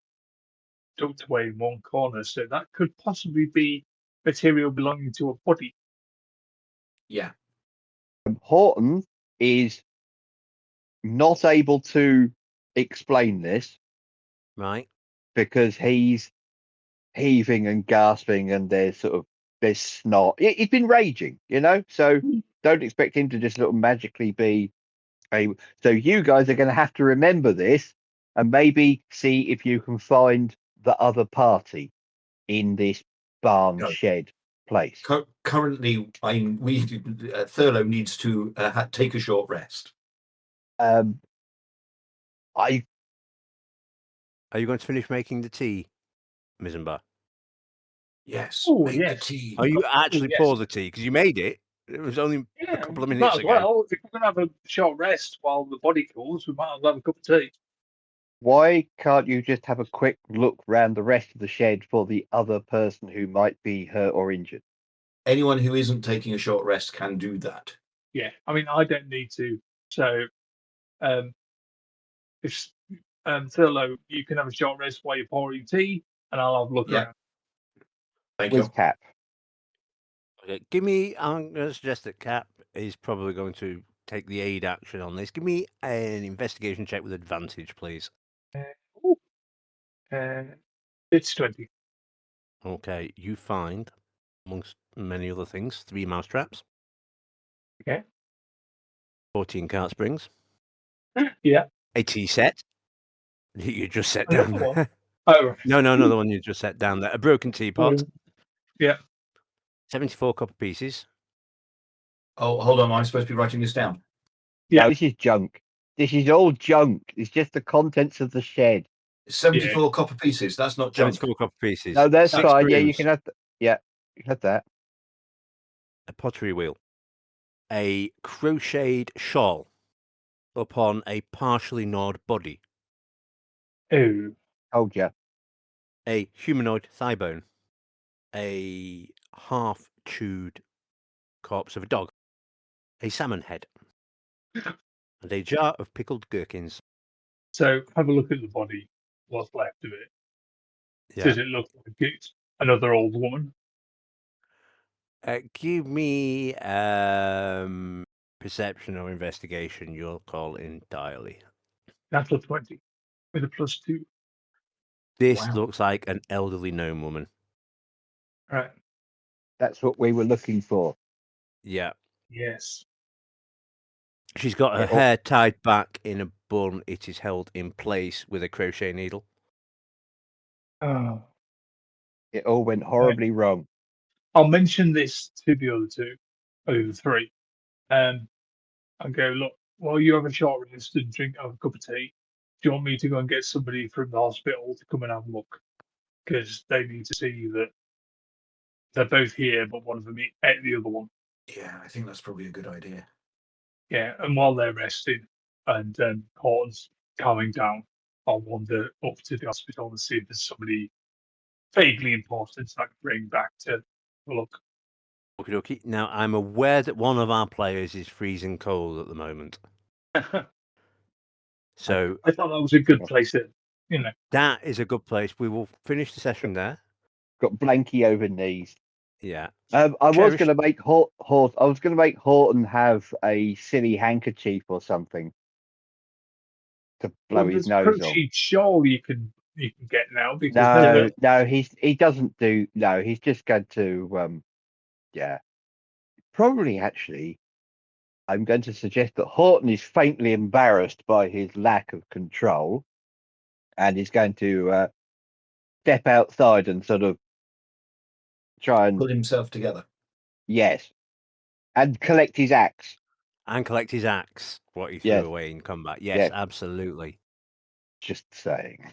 tucked away in one corner, so that could possibly be material belonging to a body. Yeah. Horton is not able to explain this Right. because he's heaving and gasping and there's snot. He's been raging, so don't expect him to just magically be so you guys are going to have to remember this and maybe see if you can find the other party in this barn No. shed place. Currently, Thurlow needs to take a short rest. I Are you going to finish making the tea, Missenbar? Yes. Oh, make yes. the tea. Are you actually yes. pour the tea? Because you made it. It was only a couple of might minutes as ago. well. If we're going to have a short rest while the body cools, we might as well have a cup of tea. Why can't you just have a quick look round the rest of the shed for the other person who might be hurt or injured? Anyone who isn't taking a short rest can do that. Yeah, I mean, I don't need to. So, if Thurlow, you can have a short rest while you're pouring tea, and I'll have a look Yeah. around. Thank With you. Cap. Okay, I'm going to suggest that Cap is probably going to take the aid action on this. Give me an investigation check with advantage, please. It's 20. Okay, you find, amongst many other things, 3 mousetraps. Okay. 14 cart springs. Yeah. A tea set. You just set Another down one? there. Oh, right. No, the one you just set down there. A broken teapot. Yeah. 74 copper pieces. Oh, hold on. I'm supposed to be writing this down. Yeah. No, this is junk. This is all junk. It's just the contents of the shed. 74 copper pieces. That's not junk. 74 copper pieces. No, that's 6 fine. Yeah, you brooms, can have. You can have that. a pottery wheel. A crocheted shawl upon a partially gnawed body. Oh. Told you. A humanoid thigh bone. A half-chewed corpse of a dog. A salmon head. And a jar of pickled gherkins. So have a look at the body, what's left of it. Yeah. Does it look like it's another old woman? Give me perception or investigation. Your call entirely. Natural 20 with a +2. This Wow. looks like an elderly gnome woman. Right. That's what we were looking for. Yeah. Yes. She's got her It all- hair tied back in a bun. It is held in place with a crochet needle. Oh. It all went horribly wrong. I'll mention this to the other three. And go, look, while you have a short rest and have a cup of tea, do you want me to go and get somebody from the hospital to come and have a look? Because they need to see that they're both here, but one of them ate the other one. Yeah, I think that's probably a good idea. Yeah, and while they're resting and Horton's calming down, I'll wander up to the hospital and see if there's somebody vaguely important I can bring back to look. Okie dokie. Now, I'm aware that one of our players is freezing cold at the moment. So I thought that was a good place to, that is a good place. We will finish the session there. Got blankie over knees. Yeah. I was Cherish- going to make I was going to make Horton have a silly handkerchief or something to blow well, his there's a nose on. crochet shawl you can get now because No, he doesn't do. No, he's just going to. Yeah, probably actually. I'm going to suggest that Horton is faintly embarrassed by his lack of control, and is going to step outside and sort of try and Put himself together. yes, and collect his axe. And collect his axe, what he threw Yes. away in combat. Yes, Yes. absolutely. Just saying.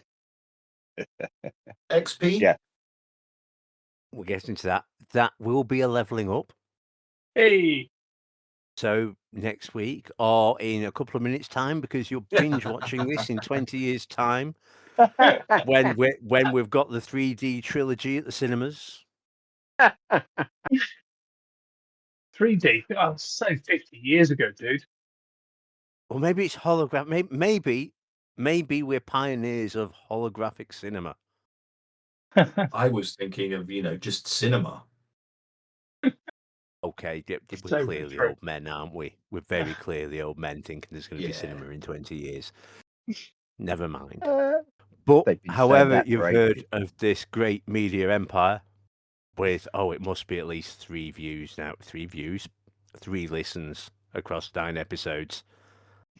XP? Yeah. We'll get into that. That will be a leveling up. hey, So next week or in a couple of minutes' time, because you're binge watching this in 20 years' time, when we've got the 3D trilogy at the cinemas. 3D. I'll say 50 years ago, dude. Or maybe it's hologram. Maybe we're pioneers of holographic cinema. I was thinking of, just cinema. Okay, we're So clearly true. old men, aren't we? We're very clearly old men thinking there's going to be Yeah. cinema in 20 years. Never mind. They've But been saying however, that you've for heard ages. of this great media empire with, it must be at least 3 views now. 3 views, 3 listens across 9 episodes.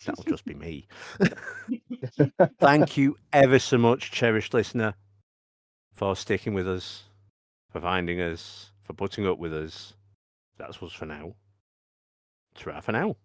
That'll just be me. Thank you ever so much, cherished listener, for sticking with us, for finding us, for putting up with us. That's us for now. Ta-ra for now.